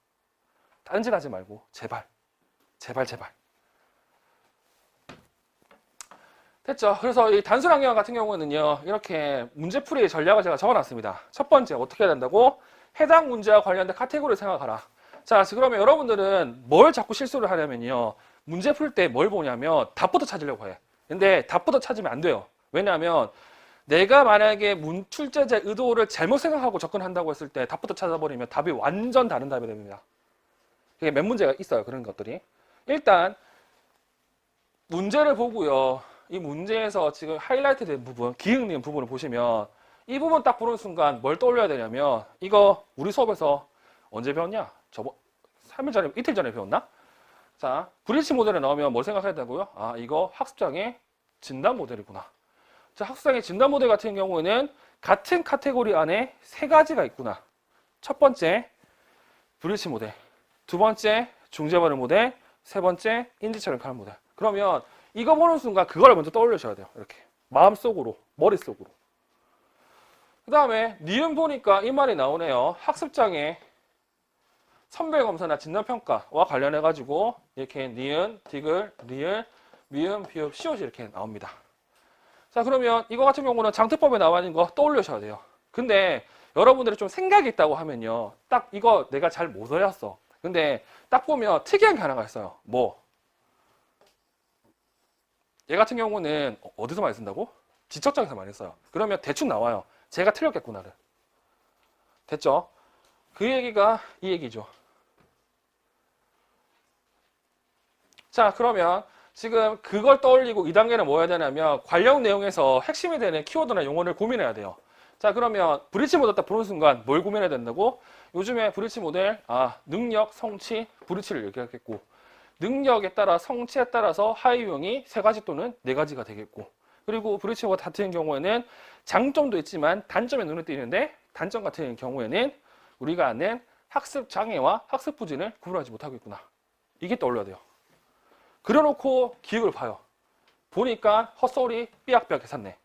딴짓하지 말고 제발. 제발 제발. 됐죠? 그래서 이 단순한 경향 같은 경우는요, 이렇게 문제풀이 전략을 제가 적어놨습니다. 첫 번째, 어떻게 해야 된다고? 해당 문제와 관련된 카테고리를 생각하라. 자, 그러면 여러분들은 뭘 자꾸 실수를 하냐면요, 문제 풀 때 뭘 보냐면 답부터 찾으려고 해. 근데 답부터 찾으면 안 돼요. 왜냐하면 내가 만약에 출제자의 의도를 잘못 생각하고 접근한다고 했을 때 답부터 찾아버리면 답이 완전 다른 답이 됩니다. 이게 몇 문제가 있어요, 그런 것들이. 일단 문제를 보고요, 이 문제에서 지금 하이라이트 된 부분, 기억된 부분을 보시면 이 부분 딱 보는 순간 뭘 떠올려야 되냐면, 이거 우리 수업에서 언제 배웠냐? 3일 전에, 이틀 전에 배웠나? 자, 브릿지 모델에 나오면 뭘 생각해야 되고요? 아, 이거 학습장애 진단 모델이구나. 자, 학습장애 진단 모델 같은 경우에는 같은 카테고리 안에 세 가지가 있구나. 첫 번째, 브릿지 모델. 두 번째, 중재반응 모델. 세 번째, 인지처럼 가는 모델. 그러면 이거 보는 순간 그걸 먼저 떠올리셔야 돼요. 이렇게 마음속으로, 머릿속으로. 그 다음에 니은 보니까 이 말이 나오네요. 학습장애 선별검사나 진단평가와 관련해 가지고 이렇게 니은, 디귿, 리을, 미음, 비읍, 시옷이 이렇게 나옵니다. 자, 그러면 이거 같은 경우는 장특법에 나와 있는 거 떠올리셔야 돼요. 근데 여러분들이 좀 생각이 있다고 하면요, 딱 이거 내가 잘 못 외웠어. 근데 딱 보면 특이한 게 하나가 있어요. 뭐? 얘 같은 경우는 어디서 많이 쓴다고? 지적장에서 많이 써요. 그러면 대충 나와요. 제가 틀렸겠구나를. 됐죠? 그 얘기가 이 얘기죠. 자, 그러면 지금 그걸 떠올리고 2단계는 뭐 해야 되냐면 관련 내용에서 핵심이 되는 키워드나 용어를 고민해야 돼요. 자, 그러면 브릿지 모델 딱 보는 순간 뭘 고민해야 된다고? 요즘에 브릿지 모델, 능력, 성취, 브릿지를 얘기하겠고, 능력에 따라 성취에 따라서 하위 유형이 3가지 또는 4가지가 되겠고, 그리고 브릿지 모델 같은 경우에는 장점도 있지만 단점에 눈에 띄는데, 단점 같은 경우에는 우리가 아는 학습 장애와 학습 부진을 구분하지 못하고 있구나. 이게 떠올려야 돼요. 그려놓고 기억을 봐요. 보니까 헛소리 삐약삐약 했었네.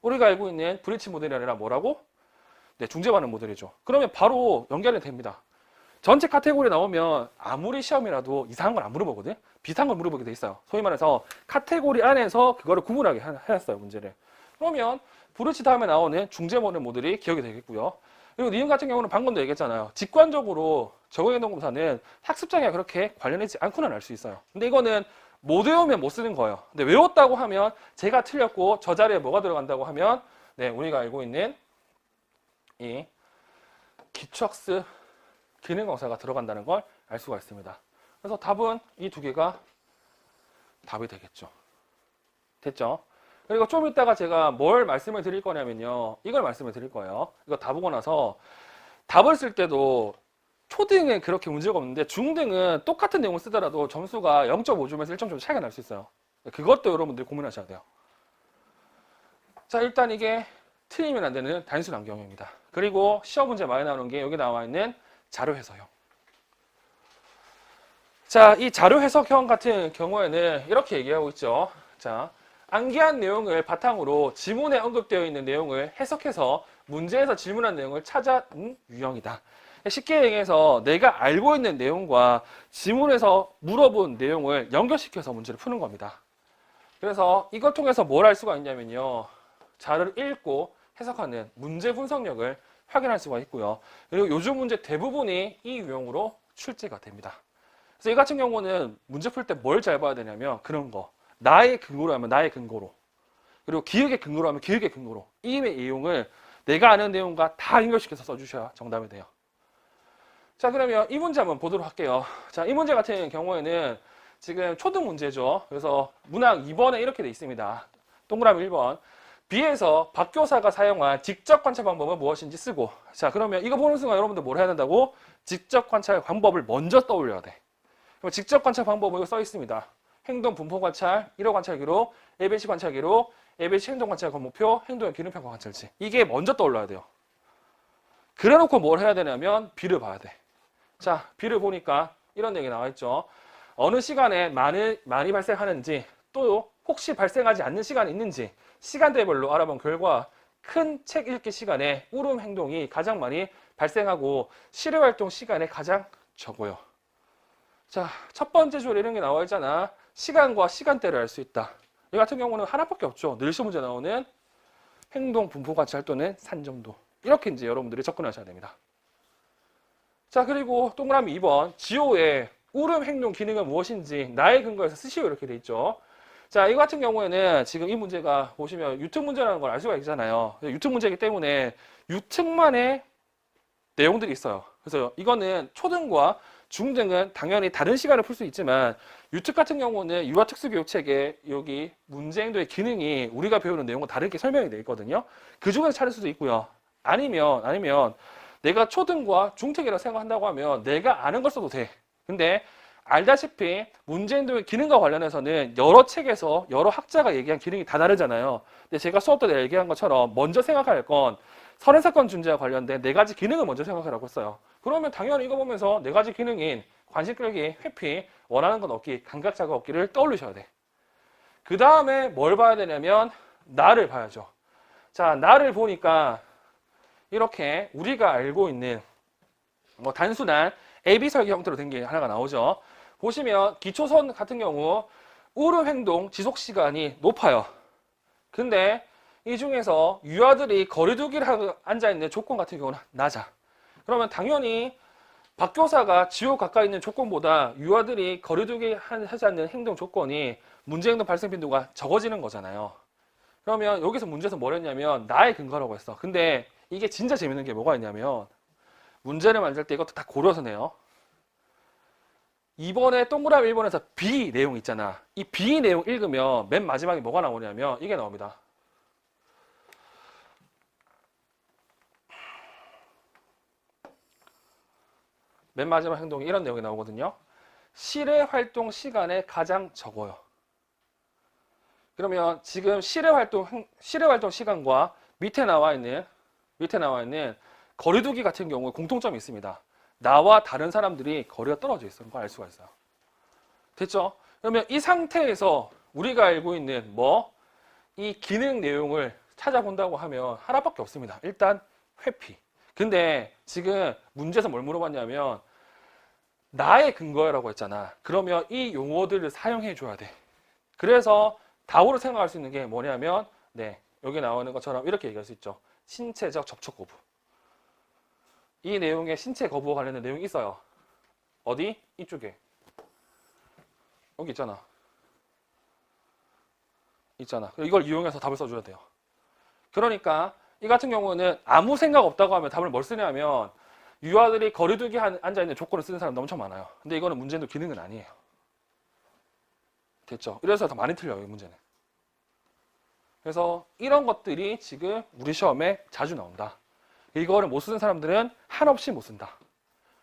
우리가 알고 있는 브릿지 모델이 아니라 뭐라고? 네, 중재반응 모델이죠. 그러면 바로 연결이 됩니다. 전체 카테고리 나오면 아무리 시험이라도 이상한 걸 안 물어보거든. 비슷한 걸 물어보게 돼 있어요. 소위 말해서 카테고리 안에서 그거를 구분하게 해놨어요, 문제를. 그러면 브릿지 다음에 나오는 중재반응 모델이 기억이 되겠고요. 그리고 니은 같은 경우는 방금도 얘기했잖아요. 직관적으로 적응행동검사는 학습장애가 그렇게 관련되지 않고는 알 수 있어요. 근데 이거는 못 외우면 못 쓰는 거예요. 근데 외웠다고 하면 제가 틀렸고 저 자리에 뭐가 들어간다고 하면 네, 우리가 알고 있는 이 기초학습 기능검사가 들어간다는 걸 알 수가 있습니다. 그래서 답은 이 2개가 답이 되겠죠. 됐죠? 그리고 좀 이따가 제가 뭘 말씀을 드릴 거냐면요, 이걸 말씀을 드릴 거예요. 이거 다 보고 나서 답을 쓸 때도 초등은 그렇게 문제가 없는데 중등은 똑같은 내용을 쓰더라도 점수가 0.5점에서 1.5점 차이가 날 수 있어요. 그것도 여러분들이 고민하셔야 돼요. 자, 일단 이게 틀리면 안 되는 단순한 경우입니다. 그리고 시험 문제 많이 나오는 게 여기 나와 있는 자료 해석형. 자, 이 자료 해석형 같은 경우에는 이렇게 얘기하고 있죠. 자, 암기한 내용을 바탕으로 지문에 언급되어 있는 내용을 해석해서 문제에서 질문한 내용을 찾아낸 유형이다. 쉽게 얘기해서 내가 알고 있는 내용과 지문에서 물어본 내용을 연결시켜서 문제를 푸는 겁니다. 그래서 이걸 통해서 뭘 할 수가 있냐면요, 자료를 읽고 해석하는 문제 분석력을 확인할 수가 있고요. 그리고 요즘 문제 대부분이 이 유형으로 출제가 됩니다. 그래서 이 같은 경우는 문제 풀 때 뭘 잘 봐야 되냐면 그런 거. 나의 근거로 하면 나의 근거로, 그리고 기억의 근거로 하면 기억의 근거로, 이 내용을 내가 아는 내용과 다 연결시켜서 써주셔야 정답이 돼요. 자, 그러면 이 문제 한번 보도록 할게요. 자, 이 문제 같은 경우에는 지금 초등 문제죠. 그래서 문항 2번에 이렇게 돼 있습니다. 동그라미 1번. B에서 박교사가 사용한 직접 관찰 방법은 무엇인지 쓰고. 자, 그러면 이거 보는 순간 여러분들 뭘 해야 된다고? 직접 관찰 방법을 먼저 떠올려야 돼. 그럼 직접 관찰 방법은 써 있습니다. 행동 분포 관찰, 1호 관찰 기록, ABC 관찰 기록, ABC 행동 관찰 목표, 행동의 기능평가 관찰지. 이게 먼저 떠올라야 돼요. 그래 놓고 뭘 해야 되냐면 B를 봐야 돼. 자, B를 보니까 이런 얘기 나와 있죠. 어느 시간에 많이 발생하는지 또 혹시 발생하지 않는 시간이 있는지 시간대별로 알아본 결과 큰 책 읽기 시간에 울음 행동이 가장 많이 발생하고 실외 활동 시간에 가장 적어요. 자, 첫 번째 줄에 이런 게 나와 있잖아. 시간과 시간대를 알 수 있다. 이 같은 경우는 하나밖에 없죠. 늘시 문제 나오는 행동 분포 관찰 또는 산정도. 이렇게 이제 여러분들이 접근하셔야 됩니다. 자, 그리고 동그라미 2번 지호의 울음 행동 기능은 무엇인지 나의 근거에서 쓰시오 이렇게 돼 있죠. 자, 이 같은 경우에는 지금 이 문제가 보시면 유특 문제라는 걸 알 수가 있잖아요. 유특 문제이기 때문에 유특만의 내용들이 있어요. 그래서 이거는 초등과 중등은 당연히 다른 시간을 풀 수 있지만 유특 같은 경우는 유아특수교육책에 여기 문제행동의 기능이 우리가 배우는 내용과 다르게 설명이 되어 있거든요. 그 중에서 찾을 수도 있고요. 아니면 내가 초등과 중특이라고 생각한다고 하면 내가 아는 걸 써도 돼. 근데 알다시피 문제행동의 기능과 관련해서는 여러 책에서 여러 학자가 얘기한 기능이 다 다르잖아요. 근데 제가 수업 때 얘기한 것처럼 먼저 생각할 건 선행사건 준재와 관련된 네 가지 기능을 먼저 생각하라고 했어요. 그러면 당연히 이거 보면서 네 가지 기능인 관심 끌기, 회피, 원하는 건 얻기, 감각자가 얻기를 떠올리셔야 돼. 그 다음에 뭘 봐야 되냐면 나를 봐야죠. 자, 나를 보니까 이렇게 우리가 알고 있는 뭐 단순한 AB 설계 형태로 된 게 하나가 나오죠. 보시면 기초선 같은 경우 울음 행동 지속 시간이 높아요. 근데 이 중에서 유아들이 거리두기를 하고 앉아있는 조건 같은 경우는 낮아. 그러면 당연히 박교사가 지호 가까이 있는 조건보다 유아들이 거리두기 하지 않는 행동 조건이 문제행동 발생 빈도가 적어지는 거잖아요. 그러면 여기서 문제에서 뭘 했냐면 나의 근거라고 했어. 근데 이게 진짜 재밌는 게 뭐가 있냐면 문제를 만들 때 이것도 다 고려해서 내요. 이번에 동그라미 1번에서 B 내용 있잖아. 이 B 내용 읽으면 맨 마지막에 뭐가 나오냐면 이게 나옵니다. 맨 마지막 행동이 이런 내용이 나오거든요. 실외 활동 시간에 가장 적어요. 그러면 지금 실외 활동 시간과 밑에 나와 있는 거리두기 같은 경우에 공통점이 있습니다. 나와 다른 사람들이 거리가 떨어져 있는 걸 알 수가 있어요. 됐죠? 그러면 이 상태에서 우리가 알고 있는 이 기능 내용을 찾아본다고 하면 하나밖에 없습니다. 일단 회피. 근데 지금 문제에서 뭘 물어봤냐면 나의 근거라고 했잖아. 그러면 이 용어들을 사용해 줘야 돼. 그래서 답으로 생각할 수 있는 게 뭐냐면 여기 나오는 것처럼 이렇게 얘기할 수 있죠. 신체적 접촉 거부. 이 내용에 신체 거부와 관련된 내용이 있어요. 어디? 이쪽에. 여기 있잖아. 이걸 이용해서 답을 써줘야 돼요. 그러니까 이 같은 경우는 아무 생각 없다고 하면 답을 뭘 쓰냐면 유아들이 거리두기 앉아있는 조건을 쓰는 사람도 엄청 많아요. 근데 이거는 문제도 기능은 아니에요. 됐죠? 이래서 더 많이 틀려요, 이 문제는. 그래서 이런 것들이 지금 우리 시험에 자주 나온다. 이거를 못 쓰는 사람들은 한없이 못 쓴다.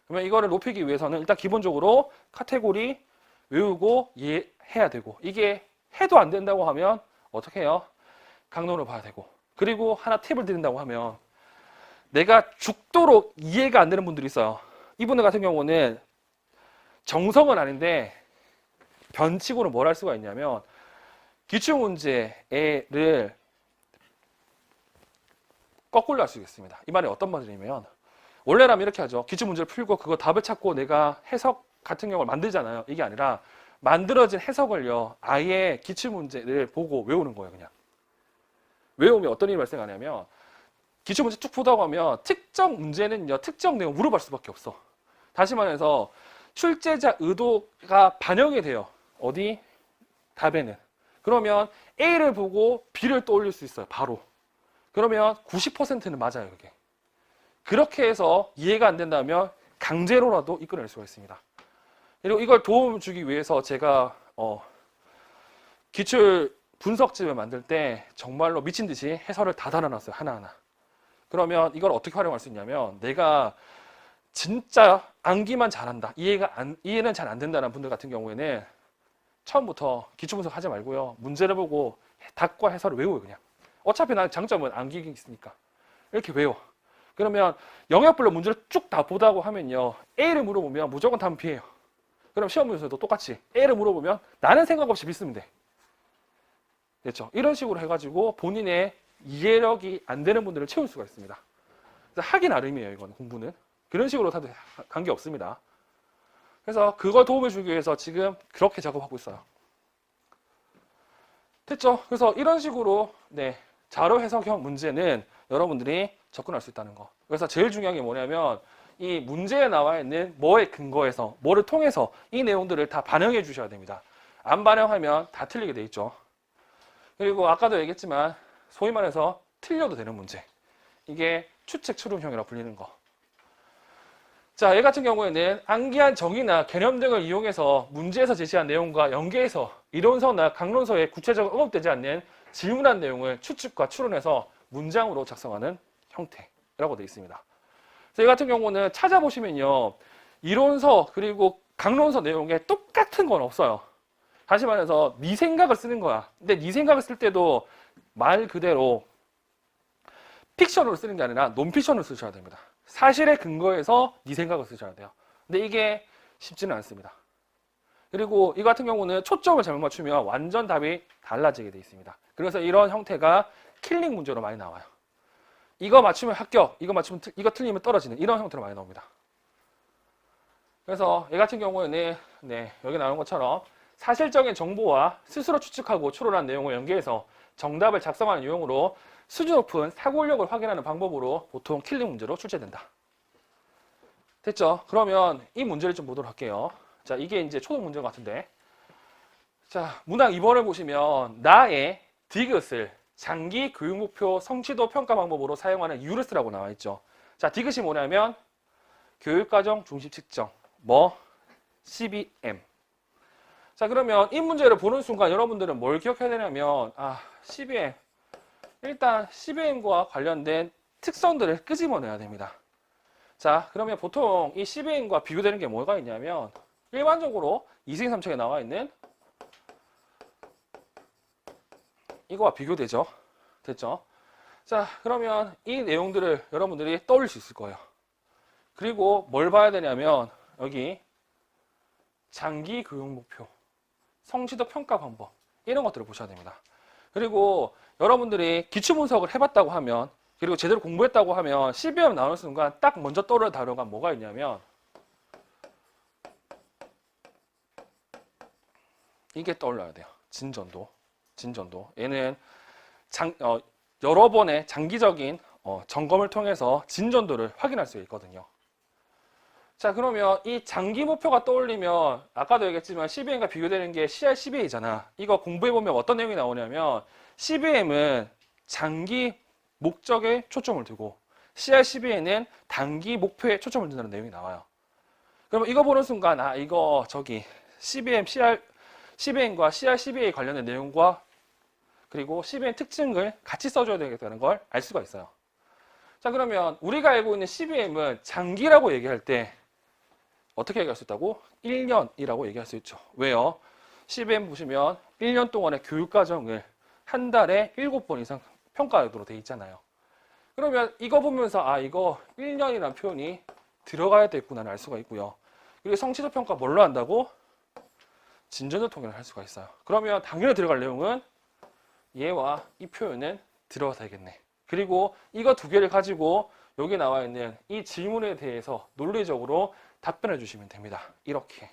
그러면 이거를 높이기 위해서는 일단 기본적으로 카테고리 외우고 이해해야 되고, 이게 해도 안 된다고 하면 어떻게 해요? 강론을 봐야 되고, 그리고 하나 팁을 드린다고 하면 내가 죽도록 이해가 안 되는 분들이 있어요. 이분들 같은 경우는 정성은 아닌데 변칙으로 뭘 할 수가 있냐면 기출문제를 거꾸로 할 수 있습니다. 이 말이 어떤 말이냐면 원래라면 이렇게 하죠. 기출문제를 풀고 그거 답을 찾고 내가 해석 같은 경우를 만들잖아요. 이게 아니라 만들어진 해석을요. 아예 기출문제를 보고 외우는 거예요. 그냥. 외우면 어떤 일이 발생하냐면 기출문제 쭉 보다가 하면 특정 문제는요. 특정 내용 물어볼 수밖에 없어. 다시 말해서 출제자 의도가 반영이 돼요. 어디? 답에는. 그러면 A를 보고 B를 떠올릴 수 있어요. 바로. 그러면 90%는 맞아요. 그게. 그렇게 해서 이해가 안 된다면 강제로라도 이끌어낼 수가 있습니다. 그리고 이걸 도움을 주기 위해서 제가 기출 분석집을 만들 때 정말로 미친 듯이 해설을 다 달아놨어요. 하나하나. 그러면 이걸 어떻게 활용할 수 있냐면 내가 진짜 암기만 잘한다. 이해는 잘 안 된다는 분들 같은 경우에는 처음부터 기출 분석 하지 말고요. 문제를 보고 답과 해설을 외워요. 그냥. 어차피 나는 장점은 암기가 있으니까. 이렇게 외워. 그러면 영역별로 문제를 쭉 다 보다고 하면요. A를 물어보면 무조건 답은 B예요. 그럼 시험 문제에서도 똑같이 A를 물어보면 나는 생각 없이 믿으면 돼. 됐죠? 이런 식으로 해가지고 본인의 이해력이 안 되는 분들을 채울 수가 있습니다. 하기 나름이에요, 이건 공부는. 그런 식으로 다들 관계 없습니다. 그래서 그걸 도움을 주기 위해서 지금 그렇게 작업하고 있어요. 됐죠? 그래서 이런 식으로 네, 자료 해석형 문제는 여러분들이 접근할 수 있다는 거. 그래서 제일 중요한 게 뭐냐면 이 문제에 나와 있는 뭐에 근거해서 뭐를 통해서 이 내용들을 다 반영해 주셔야 됩니다. 안 반영하면 다 틀리게 돼 있죠. 그리고 아까도 얘기했지만 소위 말해서 틀려도 되는 문제. 이게 추측 추론형이라고 불리는 거. 자, 얘 같은 경우에는 암기한 정의나 개념 등을 이용해서 문제에서 제시한 내용과 연계해서 이론서나 강론서에 구체적으로 언급되지 않는 질문한 내용을 추측과 추론해서 문장으로 작성하는 형태라고 되어 있습니다. 그래서 이 같은 경우는 찾아보시면요. 이론서 그리고 강론서 내용에 똑같은 건 없어요. 다시 말해서 네 생각을 쓰는 거야. 근데 네 생각을 쓸 때도 말 그대로 픽션으로 쓰는 게 아니라 논픽션으로 쓰셔야 됩니다. 사실에 근거해서 네 생각을 쓰셔야 돼요. 근데 이게 쉽지는 않습니다. 그리고 이 같은 경우는 초점을 잘못 맞추면 완전 답이 달라지게 돼 있습니다. 그래서 이런 형태가 킬링 문제로 많이 나와요. 이거 맞추면 합격, 이거 맞추면 이거 틀리면 떨어지는 이런 형태로 많이 나옵니다. 그래서 이 같은 경우에는 네, 여기 나오는 것처럼 사실적인 정보와 스스로 추측하고 추론한 내용을 연계해서 정답을 작성하는 유형으로 수준 높은 사고력을 확인하는 방법으로 보통 킬링 문제로 출제된다. 됐죠? 그러면 이 문제를 좀 보도록 할게요. 자, 이게 이제 초등 문제 같은데. 자, 문항 2번을 보시면 나의 디귿을 장기 교육 목표 성취도 평가 방법으로 사용하는 이유를 쓰라고 나와 있죠. 자, 디귿이 뭐냐면 교육과정 중심 측정, CBM. 자, 그러면 이 문제를 보는 순간 여러분들은 뭘 기억해야 되냐면 CBM. 일단 CBM과 관련된 특성들을 끄집어내야 됩니다. 자, 그러면 보통 이 CBM과 비교되는 게 뭐가 있냐면 일반적으로 2생 3층에 나와 있는 이거와 비교되죠. 됐죠? 자, 그러면 이 내용들을 여러분들이 떠올릴 수 있을 거예요. 그리고 뭘 봐야 되냐면 여기 장기 교육 목표, 성취도 평가 방법 이런 것들을 보셔야 됩니다. 그리고 여러분들이 기출 분석을 해봤다고 하면 그리고 제대로 공부했다고 하면 CBM 나오는 순간 딱 먼저 떠오르는 단어가 뭐가 있냐면 이게 떠올라야 돼요. 진전도. 얘는 여러 번의 장기적인 점검을 통해서 진전도를 확인할 수 있거든요. 자, 그러면 이 장기 목표가 떠올리면 아까도 얘기했지만 CBM과 비교되는 게 CR-CBA잖아. 이거 공부해보면 어떤 내용이 나오냐면 CBM은 장기 목적에 초점을 두고 CR-CBA는 단기 목표에 초점을 둔다는 내용이 나와요. 그러면 이거 보는 순간 이거 저기 CBM과 CR-CBA 관련된 내용과 그리고 CBM 특징을 같이 써줘야 되겠다는 걸 알 수가 있어요. 자, 그러면 우리가 알고 있는 CBM은 장기라고 얘기할 때 어떻게 얘기할 수 있다고? 1년이라고 얘기할 수 있죠. 왜요? CBM 보시면 1년 동안의 교육과정을 한 달에 7번 이상 평가하도록 되어 있잖아요. 그러면 이거 보면서 이거 1년이라는 표현이 들어가야 되겠구나를 알 수가 있고요. 그리고 성취도 평가 뭘로 한다고? 진전도 통계를 할 수가 있어요. 그러면 당연히 들어갈 내용은 얘와 이 표현은 들어가야 되겠네. 그리고 이거 두 개를 가지고 여기 나와 있는 이 질문에 대해서 논리적으로 답변해 주시면 됩니다. 이렇게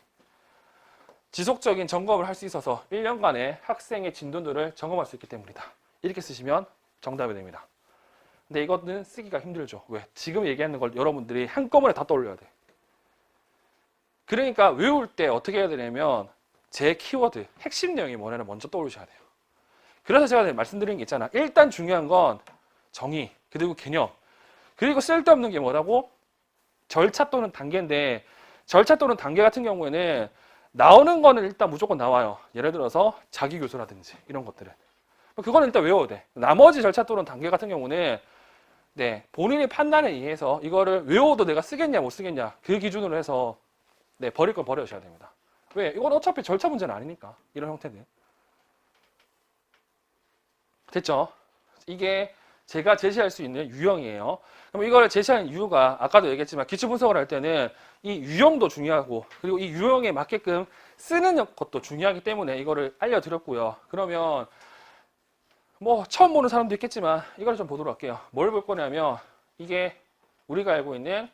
지속적인 점검을 할 수 있어서 1년간의 학생의 진도들을 점검할 수 있기 때문이다. 이렇게 쓰시면 정답이 됩니다. 근데 이거는 쓰기가 힘들죠. 왜? 지금 얘기하는 걸 여러분들이 한꺼번에 다 떠올려야 돼. 그러니까 외울 때 어떻게 해야 되냐면 제 키워드, 핵심 내용이 뭐냐를 먼저 떠올리셔야 돼요. 그래서 제가 말씀드린 게 있잖아. 일단 중요한 건 정의, 그리고 개념, 그리고 쓸데없는 게 뭐라고? 절차 또는 단계인데 절차 또는 단계 같은 경우에는 나오는 거는 일단 무조건 나와요. 예를 들어서 자기교수라든지 이런 것들은. 그거는 일단 외워야 돼. 나머지 절차 또는 단계 같은 경우는 본인의 판단에 의해서 이거를 외워도 내가 쓰겠냐 못 쓰겠냐 그 기준으로 해서 버릴 건 버려주셔야 됩니다. 왜? 이건 어차피 절차 문제는 아니니까. 이런 형태는. 됐죠? 이게 제가 제시할 수 있는 유형이에요. 그럼 이걸 제시하는 이유가 아까도 얘기했지만 기출 분석을 할 때는 이 유형도 중요하고 그리고 이 유형에 맞게끔 쓰는 것도 중요하기 때문에 이거를 알려드렸고요. 그러면 뭐 처음 보는 사람도 있겠지만 이걸 좀 보도록 할게요. 뭘 볼 거냐면 이게 우리가 알고 있는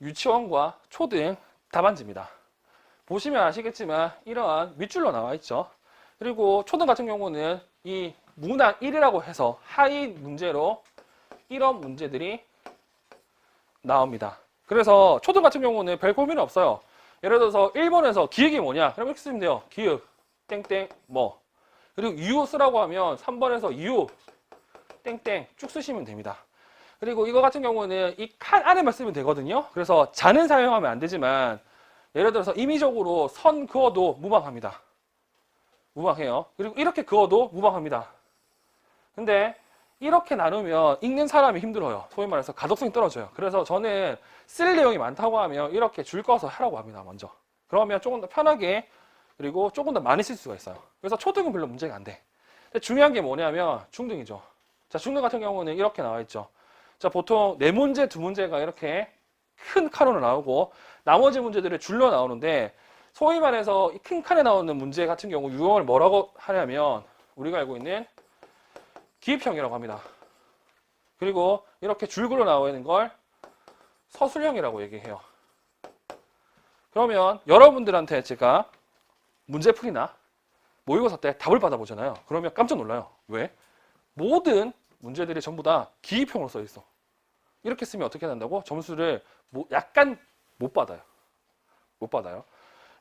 유치원과 초등 답안지입니다. 보시면 아시겠지만 이러한 밑줄로 나와 있죠. 그리고 초등 같은 경우는 이 문항 1이라고 해서 하위 문제로 이런 문제들이 나옵니다. 그래서 초등 같은 경우는 별 고민은 없어요. 예를 들어서 1번에서 기억이 뭐냐? 그럼 이렇게 쓰면 돼요. 기억, 땡땡, 뭐. 그리고 이유 쓰라고 하면 3번에서 이유, 땡땡 쭉 쓰시면 됩니다. 그리고 이거 같은 경우는 이 칸 안에만 쓰면 되거든요. 그래서 자는 사용하면 안 되지만 예를 들어서 임의적으로 선 그어도 무방합니다. 무방해요. 그리고 이렇게 그어도 무방합니다. 근데 이렇게 나누면 읽는 사람이 힘들어요. 소위 말해서 가독성이 떨어져요. 그래서 저는 쓸 내용이 많다고 하면 이렇게 줄 꺼서 하라고 합니다. 먼저. 그러면 조금 더 편하게 그리고 조금 더 많이 쓸 수가 있어요. 그래서 초등은 별로 문제가 안 돼. 근데 중요한 게 뭐냐면 중등이죠. 자, 중등 같은 경우는 이렇게 나와 있죠. 자, 보통 4문제, 2문제가 이렇게 큰 칸으로 나오고 나머지 문제들이 줄로 나오는데 소위 말해서 이 큰 칸에 나오는 문제 같은 경우 유형을 뭐라고 하냐면 우리가 알고 있는 기입형이라고 합니다. 그리고 이렇게 줄글로 나와 있는 걸 서술형이라고 얘기해요. 그러면 여러분들한테 제가 문제풀이나 모의고사 때 답을 받아보잖아요. 그러면 깜짝 놀라요. 왜? 모든 문제들이 전부 다 기입형으로 써 있어. 이렇게 쓰면 어떻게 된다고? 점수를 약간 못 받아요. 못 받아요.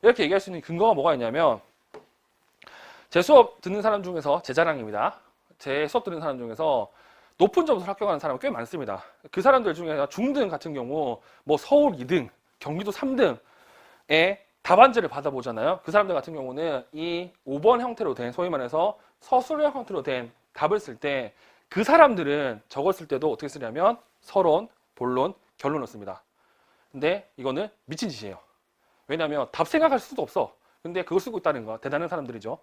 이렇게 얘기할 수 있는 근거가 뭐가 있냐면 제 수업 듣는 사람 중에서 제 자랑입니다. 제 수업 듣는 사람 중에서 높은 점수를 합격하는 사람이 꽤 많습니다. 그 사람들 중에 중등 같은 경우 뭐 서울 2등, 경기도 3등의 답안지를 받아보잖아요. 그 사람들 같은 경우는 이 5번 형태로 된 소위 말해서 서술형 형태로 된 답을 쓸 때 그 사람들은 저걸 쓸 때도 어떻게 쓰냐면 서론, 본론, 결론을 씁니다. 근데 이거는 미친 짓이에요. 왜냐하면 답 생각할 수도 없어. 근데 그걸 쓰고 있다는 거 대단한 사람들이죠.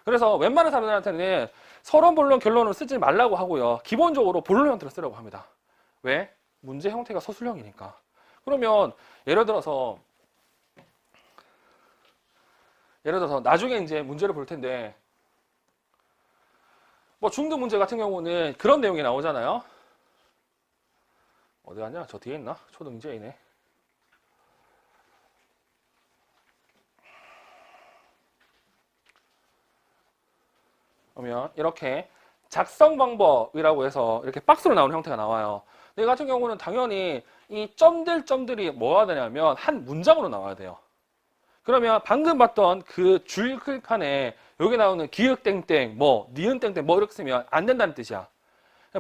그래서 웬만한 사람들한테는 서론, 본론, 결론을 쓰지 말라고 하고요. 기본적으로 본론 형태로 쓰라고 합니다. 왜? 문제 형태가 서술형이니까. 그러면 예를 들어서 나중에 이제 문제를 볼 텐데 뭐 중등 문제 같은 경우는 그런 내용이 나오잖아요. 어디 갔냐? 저 뒤에 있나? 초등제이네. 그러면 이렇게 작성 방법이라고 해서 이렇게 박스로 나오는 형태가 나와요. 근데 이 같은 경우는 당연히 이 점들이 뭐가 되냐면 한 문장으로 나와야 돼요. 그러면 방금 봤던 그 줄 칸에 여기 나오는 기역 땡땡, 뭐 니은 땡땡 뭐 이렇게 쓰면 안 된다는 뜻이야.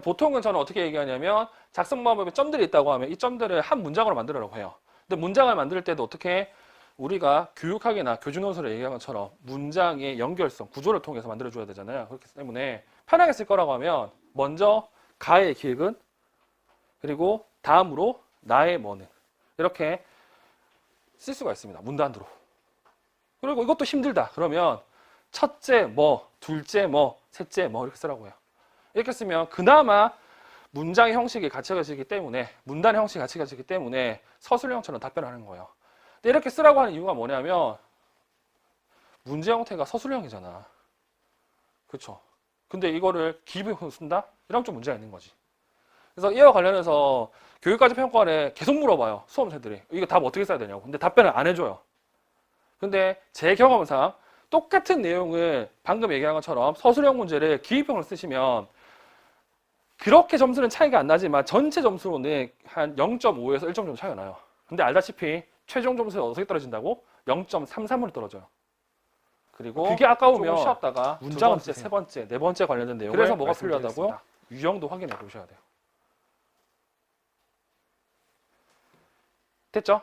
보통은 저는 어떻게 얘기하냐면 작성 방법에 점들이 있다고 하면 이 점들을 한 문장으로 만들으라고 해요. 근데 문장을 만들 때도 어떻게 우리가 교육학이나 교준논술을 얘기한 것처럼 문장의 연결성, 구조를 통해서 만들어줘야 되잖아요. 그렇기 때문에 편하게 쓸 거라고 하면 먼저 가의 기획은 그리고 다음으로 나의 뭐는 이렇게 쓸 수가 있습니다. 문단으로. 그리고 이것도 힘들다. 그러면 첫째 뭐, 둘째 뭐, 셋째 뭐 이렇게 쓰라고 해요. 이렇게 쓰면 그나마 문장의 형식이 갖춰지기 때문에 문단의 형식이 갖춰지기 때문에 서술형처럼 답변하는 거예요. 근데 이렇게 쓰라고 하는 이유가 뭐냐면 문제 형태가 서술형이잖아. 그렇죠? 근데 이거를 기입형으로 쓴다? 이러면 좀 문제가 있는 거지. 그래서 이와 관련해서 교육과제 평가원에 계속 물어봐요. 수험생들이. 이거 답 어떻게 써야 되냐고. 근데 답변을 안 해줘요. 근데 제 경험상 똑같은 내용을 방금 얘기한 것처럼 서술형 문제를 기입형으로 쓰시면 그렇게 점수는 차이가 안 나지만 전체 점수로는 한 0.5에서 1점 정도 차이가 나요. 근데 알다시피 최종 점수가 어떻게 떨어진다고? 0.33으로 떨어져요. 그리고 그게 아까우면 쉬었다가 두 번째, 세 번째, 네 번째 관련된 내용을 그래서 뭐가 필요하다고요? 유형도 확인해 보셔야 돼요. 됐죠?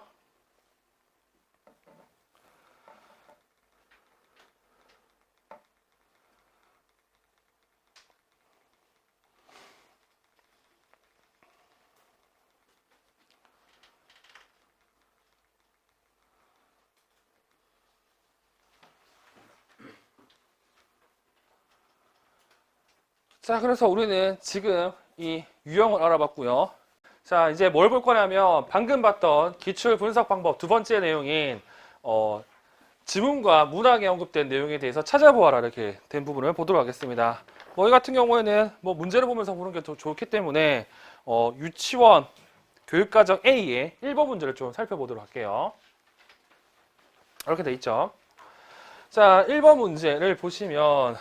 자, 그래서 우리는 지금 이 유형을 알아봤고요. 자, 이제 뭘 볼 거냐면 방금 봤던 기출 분석 방법 두 번째 내용인 지문과 문학에 언급된 내용에 대해서 찾아보아라 이렇게 된 부분을 보도록 하겠습니다. 이 같은 경우에는 문제를 보면서 보는 게 더 좋기 때문에 유치원 교육과정 A의 1번 문제를 좀 살펴보도록 할게요. 이렇게 돼 있죠. 자, 1번 문제를 보시면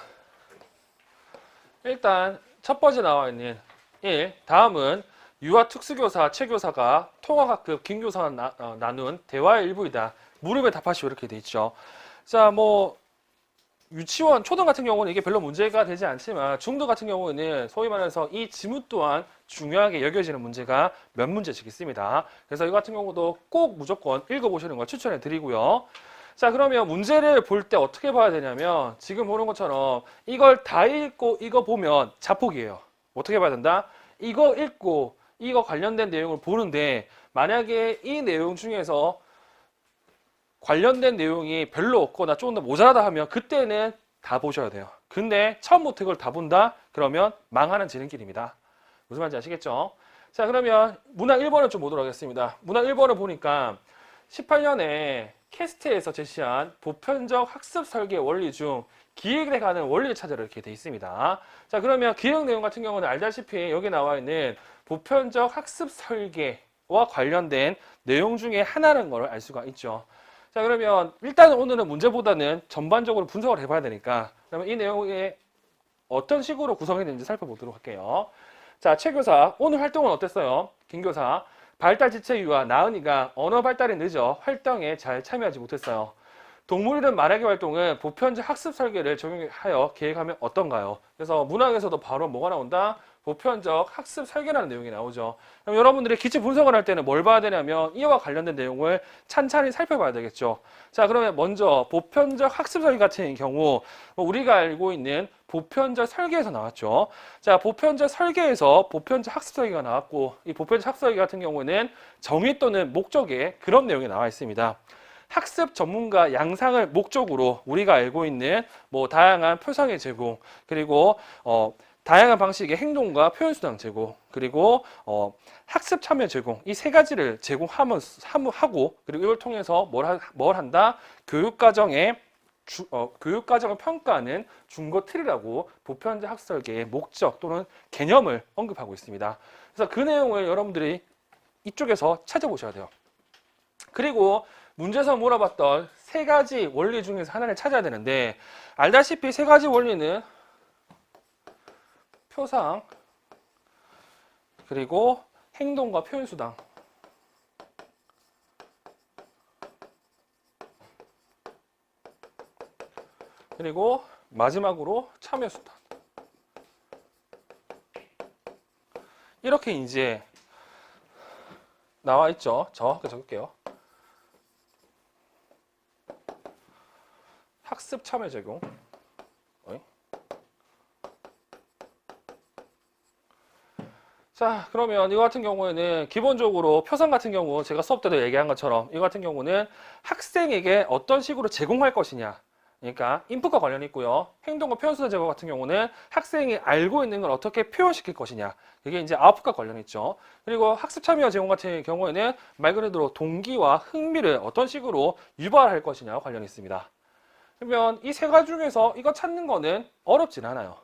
일단 첫 번째 나와 있는 1. 다음은 유아 특수교사, 최교사가 통화학급 김교사와 나눈 대화의 일부이다. 물음에 답하시오 이렇게 돼 있죠. 자, 유치원, 초등 같은 경우는 이게 별로 문제가 되지 않지만 중등 같은 경우에는 소위 말해서 이 지문 또한 중요하게 여겨지는 문제가 몇 문제씩 있습니다. 그래서 이 같은 경우도 꼭 무조건 읽어보시는 걸 추천해 드리고요. 자, 그러면 문제를 볼 때 어떻게 봐야 되냐면 지금 보는 것처럼 이걸 다 읽고 이거 보면 자폭이에요. 어떻게 봐야 된다? 이거 읽고 이거 관련된 내용을 보는데 만약에 이 내용 중에서 관련된 내용이 별로 없거나 조금 더 모자라다 하면 그때는 다 보셔야 돼요. 근데 처음부터 이걸 다 본다? 그러면 망하는 지름길입니다. 무슨 말인지 아시겠죠? 자, 그러면 문학 1번을 좀 보도록 하겠습니다. 문학 1번을 보니까 18년에 캐스트에서 제시한 보편적 학습 설계 원리 중 기획에 관한 원리를 찾으라 이렇게 돼 있습니다. 자, 그러면 기획 내용 같은 경우는 알다시피 여기 나와 있는 보편적 학습 설계와 관련된 내용 중에 하나라는 걸 알 수가 있죠. 자, 그러면 일단 오늘은 문제보다는 전반적으로 분석을 해봐야 되니까 그러면 이 내용에 어떤 식으로 구성이 되는지 살펴보도록 할게요. 자, 최 교사 오늘 활동은 어땠어요? 김 교사 발달 지체 유아 나은이가 언어 발달이 늦어 활동에 잘 참여하지 못했어요. 동물 이름 말하기 활동은 보편적 학습 설계를 적용하여 계획하면 어떤가요? 그래서 문학에서도 바로 뭐가 나온다? 보편적 학습 설계라는 내용이 나오죠. 그럼 여러분들이 기출 분석을 할 때는 뭘 봐야 되냐면 이와 관련된 내용을 찬찬히 살펴봐야 되겠죠. 자, 그러면 먼저 보편적 학습 설계 같은 경우 우리가 알고 있는 보편적 설계에서 나왔죠. 자, 보편적 설계에서 보편적 학습 설계가 나왔고 이 보편적 학습 설계 같은 경우에는 정의 또는 목적에 그런 내용이 나와 있습니다. 학습 전문가 양상을 목적으로 우리가 알고 있는 다양한 표상의 제공 그리고 다양한 방식의 행동과 표현 수단 제공 그리고 학습 참여 제공 이 세 가지를 제공하고 그리고 이걸 통해서 뭘 한다? 교육과정을 평가하는 준거 틀이라고 보편적 학습 설계의 목적 또는 개념을 언급하고 있습니다. 그래서 그 내용을 여러분들이 이쪽에서 찾아보셔야 돼요. 그리고 문제에서 물어봤던 세 가지 원리 중에서 하나를 찾아야 되는데 알다시피 세 가지 원리는 표상 그리고 행동과 표현 수단 그리고 마지막으로 참여 수단 이렇게 이제 나와 있죠. 정확하게 적을게요. 학습 참여 제공 자, 그러면 이거 같은 경우에는 기본적으로 표상 같은 경우 제가 수업 때도 얘기한 것처럼 이거 같은 경우는 학생에게 어떤 식으로 제공할 것이냐 그러니까 인풋과 관련이 있고요. 행동과 표현 수단 제공 같은 경우는 학생이 알고 있는 걸 어떻게 표현시킬 것이냐 그게 이제 아웃풋과 관련이 있죠. 그리고 학습 참여 제공 같은 경우에는 말 그대로 동기와 흥미를 어떤 식으로 유발할 것이냐와 관련이 있습니다. 그러면 이 세 가지 중에서 이거 찾는 거는 어렵진 않아요.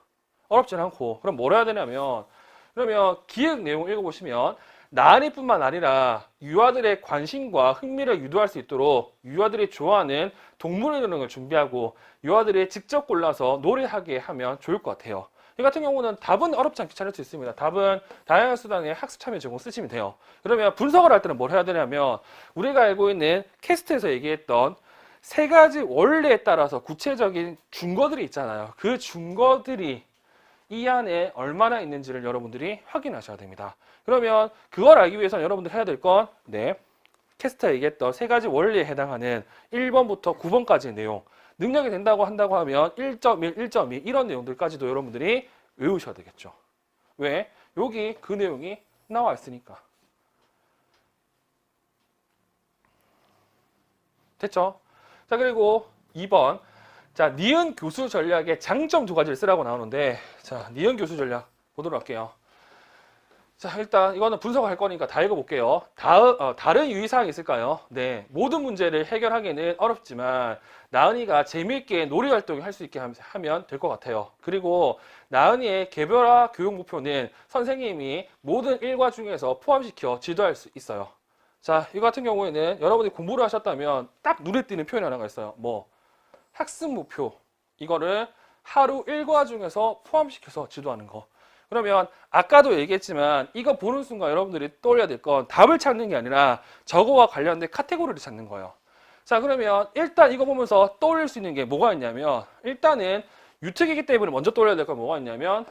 어렵진 않고 그럼 뭘 해야 되냐면 그러면 기획 내용 읽어보시면 나은이뿐만 아니라 유아들의 관심과 흥미를 유도할 수 있도록 유아들이 좋아하는 동물 이런 걸 준비하고 유아들이 직접 골라서 노래하게 하면 좋을 것 같아요. 이 같은 경우는 답은 어렵지 않게 찾을 수 있습니다. 답은 다양한 수단의 학습 참여 제공 쓰시면 돼요. 그러면 분석을 할 때는 뭘 해야 되냐면 우리가 알고 있는 캐스트에서 얘기했던 세 가지 원리에 따라서 구체적인 준거들이 있잖아요. 그 준거들이 이 안에 얼마나 있는지를 여러분들이 확인하셔야 됩니다. 그러면 그걸 알기 위해서는 여러분들이 해야 될 건 캐스트가 얘기했던 세 가지 원리에 해당하는 1번부터 9번까지의 내용 능력이 된다고 한다고 하면 1.1, 1.2 이런 내용들까지도 여러분들이 외우셔야 되겠죠. 왜? 여기 그 내용이 나와 있으니까. 됐죠? 자, 그리고 2번. 자, 니은 교수 전략의 장점 두 가지를 쓰라고 나오는데, 자, 니은 교수 전략 보도록 할게요. 자, 일단 이거는 분석할 거니까 다 읽어볼게요. 다른 유의사항이 있을까요? 네, 모든 문제를 해결하기는 어렵지만 나은이가 재미있게 놀이활동을 할 수 있게 하면 될 것 같아요. 그리고 나은이의 개별화 교육 목표는 선생님이 모든 일과 중에서 포함시켜 지도할 수 있어요. 자, 이 같은 경우에는 여러분이 공부를 하셨다면 딱 눈에 띄는 표현이 하나가 있어요. 뭐 학습 목표, 이거를 하루 일과 중에서 포함시켜서 지도하는 거. 그러면 아까도 얘기했지만 이거 보는 순간 여러분들이 떠올려야 될 건 답을 찾는 게 아니라 저거와 관련된 카테고리를 찾는 거예요. 자, 그러면 일단 이거 보면서 떠올릴 수 있는 게 뭐가 있냐면, 일단은 유특이기 때문에 먼저 떠올려야 될 건 뭐가 있냐면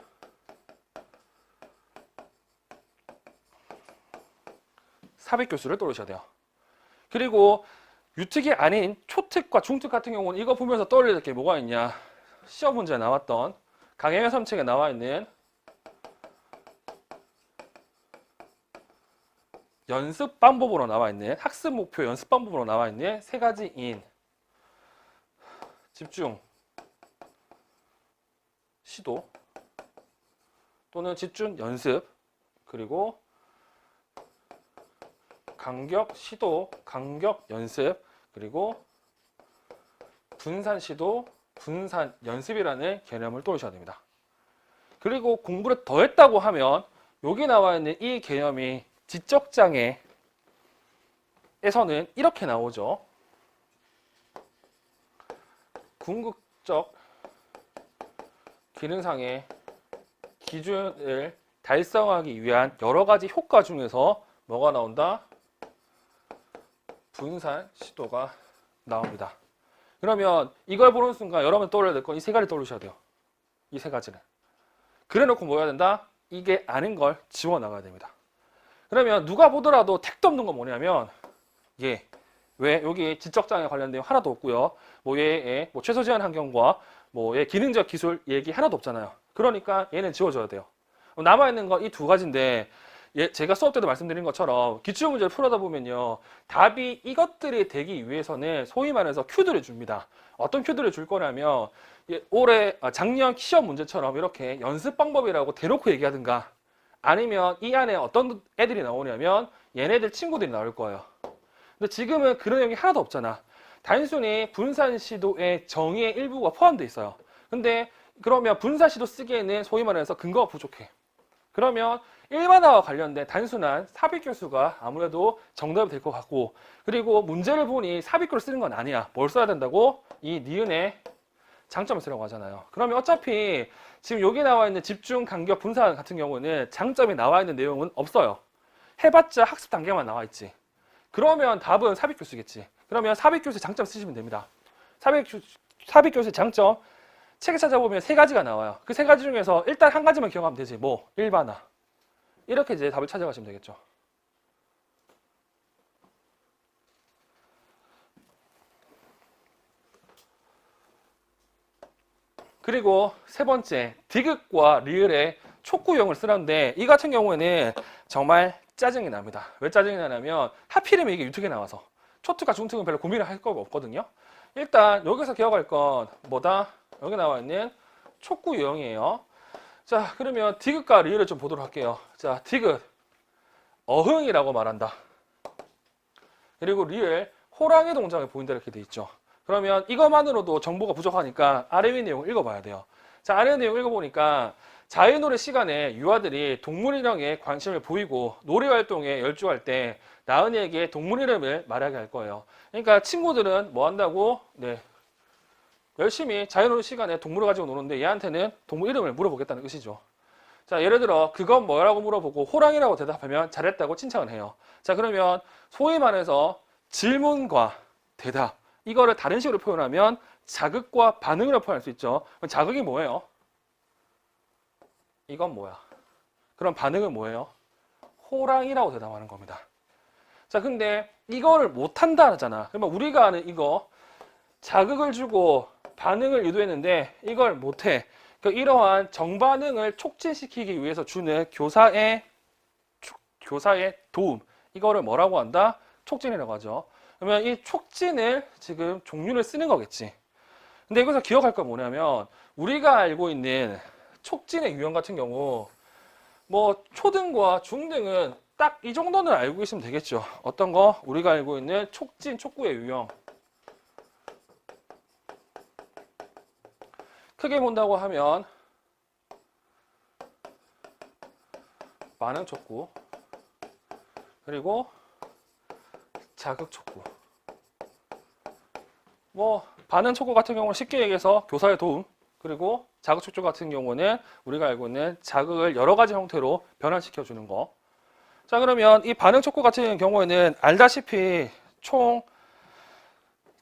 삽입교수를 떠올리셔야 돼요. 그리고 유특이 아닌 초특과 중특 같은 경우는 이거 보면서 떠올려야 될 게 뭐가 있냐, 시험 문제에 나왔던 강행의 선책에 나와 있는 연습 방법으로 나와 있는, 학습 목표 연습 방법으로 나와 있는 세 가지인 집중, 시도 또는 집중 연습, 그리고 간격 시도, 간격 연습, 그리고 분산 시도, 분산 연습이라는 개념을 떠오셔야 됩니다. 그리고 공부를 더 했다고 하면 여기 나와 있는 이 개념이 지적장애에서는 이렇게 나오죠. 궁극적 기능상의 기준을 달성하기 위한 여러 가지 효과 중에서 뭐가 나온다? 분산 시도가 나옵니다. 그러면 이걸 보는 순간 여러분 떠올려야 될 건 이 세 가지 떠올리셔야 돼요. 이 세 가지는. 그래 놓고 뭐 해야 된다? 이게 아는 걸 지워 나가야 됩니다. 그러면 누가 보더라도 택도 없는 건 뭐냐면, 왜 여기 지적장애 관련된 거 하나도 없고요. 뭐 얘의 뭐 최소 제한 환경과 뭐 얘 기능적 기술 얘기 하나도 없잖아요. 그러니까 얘는 지워줘야 돼요. 남아 있는 건 이 두 가지인데, 제가 수업 때도 말씀드린 것처럼 기출 문제를 풀어다 보면요, 답이 이것들이 되기 위해서는 소위 말해서 큐들을 줍니다. 어떤 큐들을 줄 거냐면 작년 시험 문제처럼 이렇게 연습 방법이라고 대놓고 얘기하든가, 아니면 이 안에 어떤 애들이 나오냐면 얘네들 친구들이 나올 거예요. 근데 지금은 그런 내용이 하나도 없잖아. 단순히 분산 시도의 정의의 일부가 포함되어 있어요. 근데 그러면 분산 시도 쓰기에는 소위 말해서 근거가 부족해. 그러면 일반화와 관련된 단순한 삽입교수가 아무래도 정답이 될 것 같고, 그리고 문제를 보니 삽입교를 쓰는 건 아니야. 뭘 써야 된다고? 이 니은의 장점을 쓰라고 하잖아요. 그러면 어차피 지금 여기 나와 있는 집중, 간격, 분산 같은 경우는 장점이 나와 있는 내용은 없어요. 해봤자 학습 단계만 나와 있지. 그러면 답은 삽입교수겠지. 그러면 삽입교수 장점 쓰시면 됩니다. 삽입교수의 장점, 책에 찾아보면 세 가지가 나와요. 그 세 가지 중에서 일단 한 가지만 기억하면 되지. 뭐 일반화. 이렇게 이제 답을 찾아가시면 되겠죠. 그리고 세 번째, 디귿과 리을의 촉구형을 쓰는데, 이 같은 경우에는 정말 짜증이 납니다. 왜 짜증이 나냐면 하필이면 이게 유특에 나와서 초특과 중특은 별로 고민을 할 거가 없거든요. 일단 여기서 기억할 건 뭐다? 여기 나와 있는 촉구 유형이에요. 자, 그러면 디귿과 리을을 좀 보도록 할게요. 자, 디귿 어흥이라고 말한다. 그리고 리을 호랑이 동작을 보인다, 이렇게 돼 있죠. 그러면 이것만으로도 정보가 부족하니까 아래 위 내용 읽어봐야 돼요. 자, 아래 내용 읽어보니까 자유노래 시간에 유아들이 동물 인형에 관심을 보이고 놀이 활동에 열중할 때 나은이에게 동물 이름을 말하게 할 거예요. 그러니까 친구들은 뭐 한다고? 네, 열심히 자유노래 시간에 동물을 가지고 노는데 얘한테는 동물 이름을 물어보겠다는 뜻이죠. 자, 예를 들어 그건 뭐라고 물어보고 호랑이라고 대답하면 잘했다고 칭찬을 해요. 자, 그러면 소위 말해서 질문과 대답, 이거를 다른 식으로 표현하면 자극과 반응으로 표현할 수 있죠. 그럼 자극이 뭐예요? 이건 뭐야? 그럼 반응은 뭐예요? 호랑이라고 대답하는 겁니다. 자, 근데 이거를 못한다 하잖아. 그러면 우리가 아는 이거 자극을 주고 반응을 유도했는데 이걸 못해. 그러니까 이러한 정반응을 촉진시키기 위해서 주는 교사의 도움, 이거를 뭐라고 한다? 촉진이라고 하죠. 그러면 이 촉진을 지금 종류를 쓰는 거겠지. 근데 여기서 기억할 건 뭐냐면 우리가 알고 있는 촉진의 유형 같은 경우 뭐 초등과 중등은 딱 이 정도는 알고 계시면 되겠죠. 어떤 거? 우리가 알고 있는 촉진, 촉구의 유형. 크게 본다고 하면 반응 촉구, 그리고 자극 촉구. 뭐 반응 촉구 같은 경우는 쉽게 얘기해서 교사의 도움, 그리고 자극 촉구 같은 경우는 우리가 알고 있는 자극을 여러 가지 형태로 변환시켜 주는 거. 자, 그러면 이 반응 촉구 같은 경우에는 알다시피 총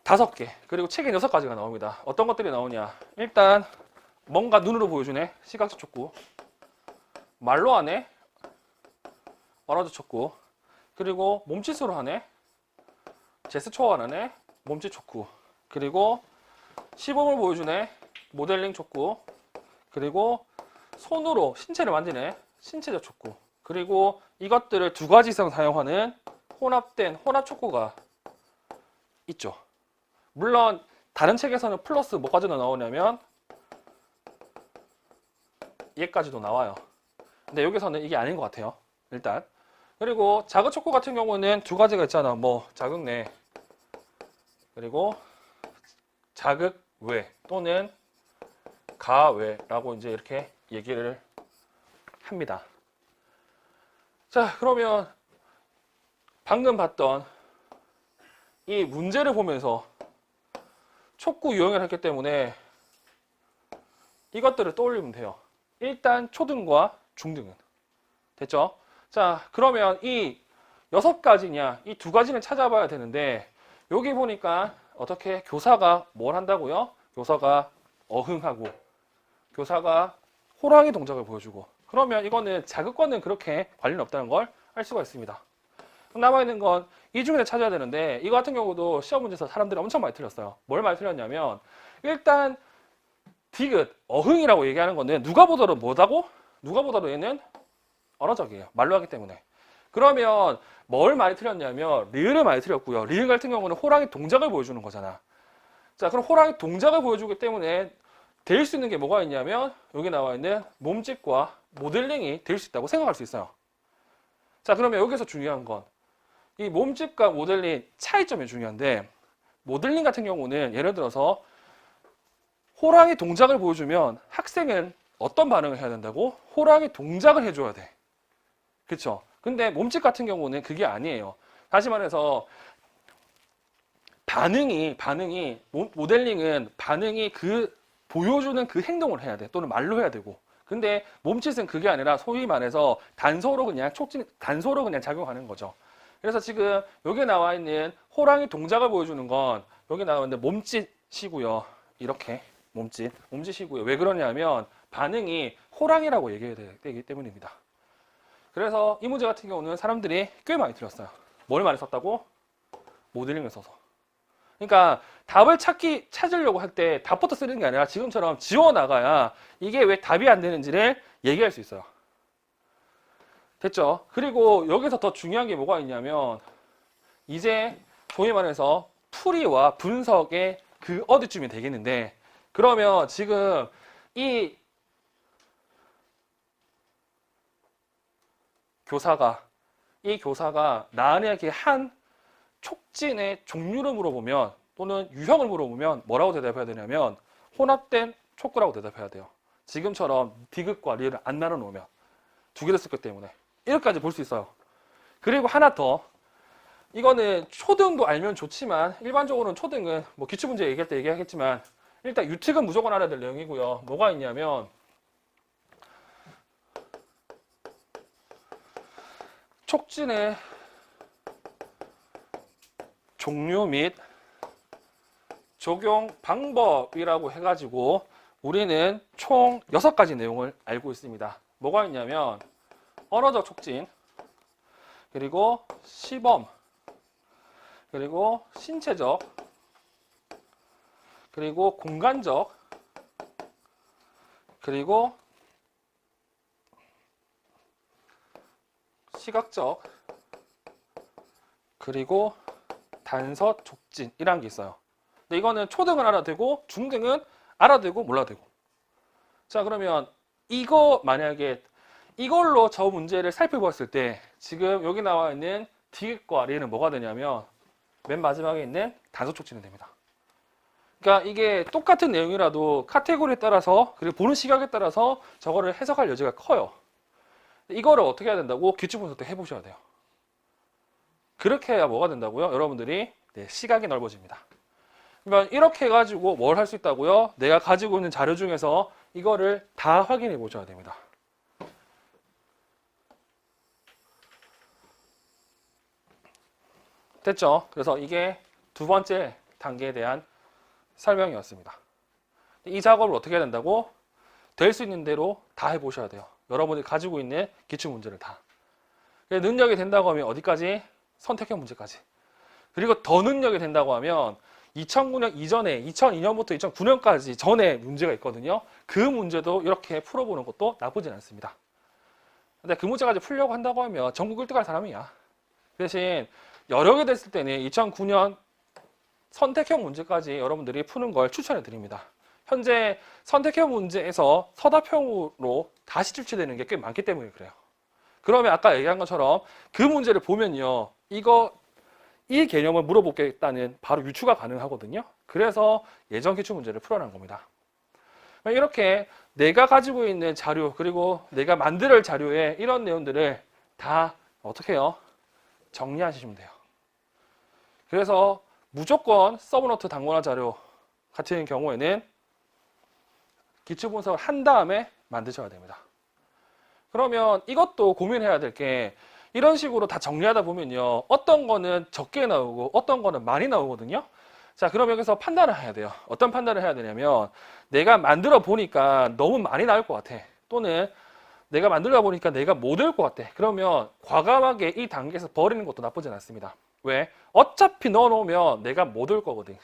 5개, 그리고 책에 6가지가 나옵니다. 어떤 것들이 나오냐? 일단 뭔가 눈으로 보여주네, 시각적 촉구. 말로 하네, 언어적 촉구. 그리고 몸짓으로 하네, 제스 초월하네, 몸짓 촉구. 그리고 시범을 보여주네, 모델링 촉구. 그리고 손으로 신체를 만지네, 신체적 촉구. 그리고 이것들을 2가지 이상 사용하는 혼합된 혼합 촉구가 있죠. 물론 다른 책에서는 플러스 뭐까지도 나오냐면 얘까지도 나와요. 근데 여기서는 이게 아닌 것 같아요, 일단. 그리고 자극 촉구 같은 경우는 2가지가 있잖아. 뭐 자극 내, 그리고 자극 외 또는 가외라고 이제 이렇게 얘기를 합니다. 자, 그러면 방금 봤던 이 문제를 보면서 촉구 유형을 했기 때문에 이것들을 떠올리면 돼요. 일단 초등과 중등은 됐죠? 자, 그러면 이 6가지냐, 이 2가지는 찾아봐야 되는데, 여기 보니까 어떻게 교사가 뭘 한다고요? 교사가 어흥하고, 교사가 호랑이 동작을 보여주고. 그러면 이거는 자극과는 그렇게 관련이 없다는 걸 알 수가 있습니다. 남아있는 건 이 중에 찾아야 되는데, 이거 같은 경우도 시험 문제에서 사람들이 엄청 많이 틀렸어요. 뭘 많이 틀렸냐면, 일단 디귿, 어흥이라고 얘기하는 거는 누가 보더라도 뭐다고? 누가 보더라도 얘는 언어적이에요. 말로 하기 때문에. 그러면 뭘 많이 틀렸냐면 리을을 많이 틀렸고요. 리을 같은 경우는 호랑이 동작을 보여주는 거잖아. 자, 그럼 호랑이 동작을 보여주기 때문에 될 수 있는 게 뭐가 있냐면 여기 나와 있는 몸짓과 모델링이 될 수 있다고 생각할 수 있어요. 자, 그러면 여기서 중요한 건 이 몸짓과 모델링 차이점이 중요한데, 모델링 같은 경우는 예를 들어서 호랑이 동작을 보여주면 학생은 어떤 반응을 해야 된다고? 호랑이 동작을 해줘야 돼. 그쵸? 근데 몸짓 같은 경우는 그게 아니에요. 다시 말해서 모델링은 반응이 보여주는 그 행동을 해야 돼. 또는 말로 해야 되고. 근데 몸짓은 그게 아니라 소위 말해서 단서로 그냥 작용하는 거죠. 그래서 지금 여기 나와 있는 호랑이 동작을 보여주는 건 여기 나와 있는 몸짓이고요. 이렇게 몸짓이고요. 왜 그러냐면 반응이 호랑이라고 얘기해야 되기 때문입니다. 그래서 이 문제 같은 경우는 사람들이 꽤 많이 틀렸어요. 뭘 많이 썼다고? 모델링을 써서. 그러니까 답을 찾으려고 할 때 답부터 쓰는 게 아니라 지금처럼 지워나가야 이게 왜 답이 안 되는지를 얘기할 수 있어요. 됐죠? 그리고 여기서 더 중요한 게 뭐가 있냐면 이제 소위 말해서 풀이와 분석의 그 어디쯤이 되겠는데, 그러면 지금 이 교사가 나에게 한 촉진의 종류를 물어보면 또는 유형을 물어보면 뭐라고 대답해야 되냐면 혼합된 촉구라고 대답해야 돼요. 지금처럼 디귿과 리을을 안 나눠 놓으면 2개를 썼기 때문에 이렇게까지 볼 수 있어요. 그리고 하나 더, 이거는 초등도 알면 좋지만 일반적으로는 초등은 뭐 기출문제 얘기할 때 얘기하겠지만 일단 유특은 무조건 알아야 될 내용이고요. 뭐가 있냐면 촉진의 종류 및 적용 방법이라고 해가지고 우리는 총 6가지 내용을 알고 있습니다. 뭐가 있냐면 언어적 촉진, 그리고 시범, 그리고 신체적, 그리고 공간적, 그리고 시각적, 그리고 단서 촉진이라는 게 있어요. 근데 이거는 초등은 알아되고 중등은 알아되고 몰라되고. 자, 그러면 이거 만약에 이걸로 저 문제를 살펴보았을 때 지금 여기 나와 있는 디귿과 리는 뭐가 되냐면 맨 마지막에 있는 단수 촉진이 됩니다. 그러니까 이게 똑같은 내용이라도 카테고리에 따라서 그리고 보는 시각에 따라서 저거를 해석할 여지가 커요. 이거를 어떻게 해야 된다고? 기출 분석 때 해보셔야 돼요. 그렇게 해야 뭐가 된다고요? 여러분들이 시각이 넓어집니다. 그러니까 이렇게 해가지고 뭘 할 수 있다고요? 내가 가지고 있는 자료 중에서 이거를 다 확인해 보셔야 됩니다. 됐죠? 그래서 이게 두 번째 단계에 대한 설명이었습니다. 이 작업을 어떻게 해야 된다고? 될 수 있는 대로 다 해보셔야 돼요. 여러분이 가지고 있는 기출 문제를 다. 능력이 된다고 하면 어디까지? 선택형 문제까지. 그리고 더 능력이 된다고 하면 2009년 이전에 2002년부터 2009년까지 전에 문제가 있거든요. 그 문제도 이렇게 풀어보는 것도 나쁘진 않습니다. 근데 그 문제까지 풀려고 한다고 하면 전국 1등 할 사람이야. 대신 여러 개 됐을 때는 2009년 선택형 문제까지 여러분들이 푸는 걸 추천해 드립니다. 현재 선택형 문제에서 서답형으로 다시 출제되는 게 꽤 많기 때문에 그래요. 그러면 아까 얘기한 것처럼 그 문제를 보면요. 이 개념을 물어보겠다는 바로 유추가 가능하거든요. 그래서 예전 기출 문제를 풀어낸 겁니다. 이렇게 내가 가지고 있는 자료 그리고 내가 만들 자료에 이런 내용들을 다 어떻게 해요? 정리하시면 돼요. 그래서 무조건 서브노트 단권화 자료 같은 경우에는 기출 분석을 한 다음에 만드셔야 됩니다. 그러면 이것도 고민해야 될 게 이런 식으로 다 정리하다 보면요. 어떤 거는 적게 나오고 어떤 거는 많이 나오거든요. 자, 그럼 여기서 판단을 해야 돼요. 어떤 판단을 해야 되냐면 내가 만들어 보니까 너무 많이 나올 것 같아. 또는 내가 만들다 보니까 내가 못 외울 것 같아. 그러면 과감하게 이 단계에서 버리는 것도 나쁘진 않습니다. 왜? 어차피 넣어놓으면 내가 못 외울 거거든.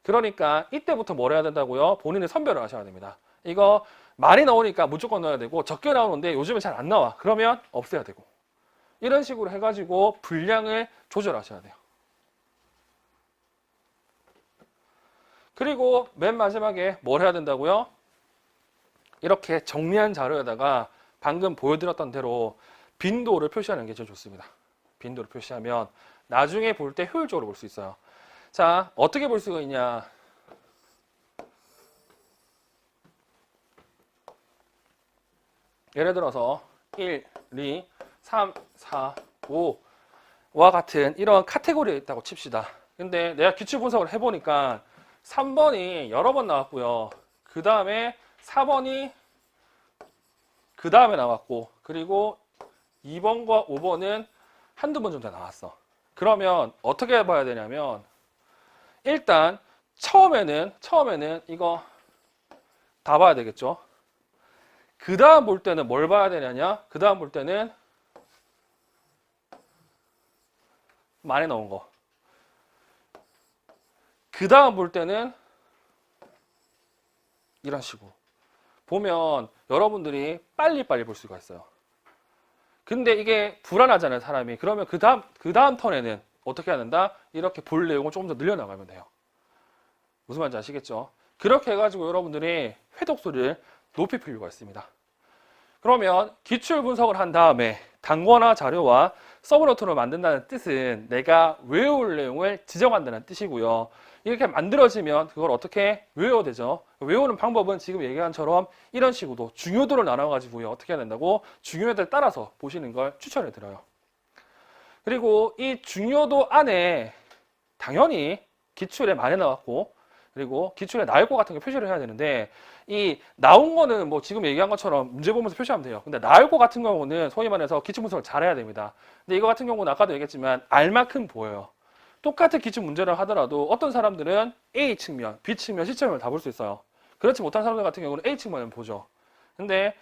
그러니까 이때부터 뭘 해야 된다고요? 본인의 선별을 하셔야 됩니다. 이거 많이 나오니까 무조건 넣어야 되고 적게 나오는데 요즘은 잘 안 나와. 그러면 없애야 되고. 이런 식으로 해가지고 분량을 조절하셔야 돼요. 그리고 맨 마지막에 뭘 해야 된다고요? 이렇게 정리한 자료에다가 방금 보여드렸던 대로 빈도를 표시하는 게 제일 좋습니다. 빈도를 표시하면 나중에 볼 때 효율적으로 볼 수 있어요. 자, 어떻게 볼 수가 있냐? 예를 들어서 1, 2, 3, 4, 5와 같은 이런 카테고리가 있다고 칩시다. 근데 내가 기출 분석을 해보니까 3번이 여러 번 나왔고요. 그 다음에 4번이 그 다음에 나왔고 그리고 2번과 5번은 한두 번 정도 나왔어. 그러면 어떻게 해봐야 되냐면 일단 처음에는 이거 다 봐야 되겠죠. 그 다음 볼 때는 뭘 봐야 되냐냐? 그 다음 볼 때는 많이 나온 거. 그 다음 볼 때는 이런 식으로 보면 여러분들이 빨리빨리 볼 수가 있어요. 근데 이게 불안하잖아요, 사람이. 그러면 그 다음 턴에는 어떻게 해야 된다? 이렇게 볼 내용을 조금 더 늘려나가면 돼요. 무슨 말인지 아시겠죠? 그렇게 해가지고 여러분들이 회독수를 높일 필요가 있습니다. 그러면 기출 분석을 한 다음에 단권화 자료와 서브노트를 만든다는 뜻은 내가 외울 내용을 지정한다는 뜻이고요. 이렇게 만들어지면 그걸 어떻게 외워야 되죠? 외우는 방법은 지금 얘기한 처럼 이런 식으로 중요도를 나눠가지고요. 어떻게 해야 된다고? 중요도에 따라서 보시는 걸 추천해 드려요. 그리고 이 중요도 안에 당연히 기출에 많이 나왔고 그리고 기출에 나올 것 같은 거 표시를 해야 되는데 이 나온 거는 뭐 지금 얘기한 것처럼 문제 보면서 표시하면 돼요. 근데 나올 것 같은 경우는 소위 말해서 기출 분석을 잘해야 됩니다. 근데 이거 같은 경우는 아까도 얘기했지만 알만큼 보여요. 똑같은 기출 문제를 하더라도 어떤 사람들은 A 측면, B 측면, C 측면을 다 볼 수 있어요. 그렇지 못한 사람들 같은 경우는 A 측면을 보죠. 근데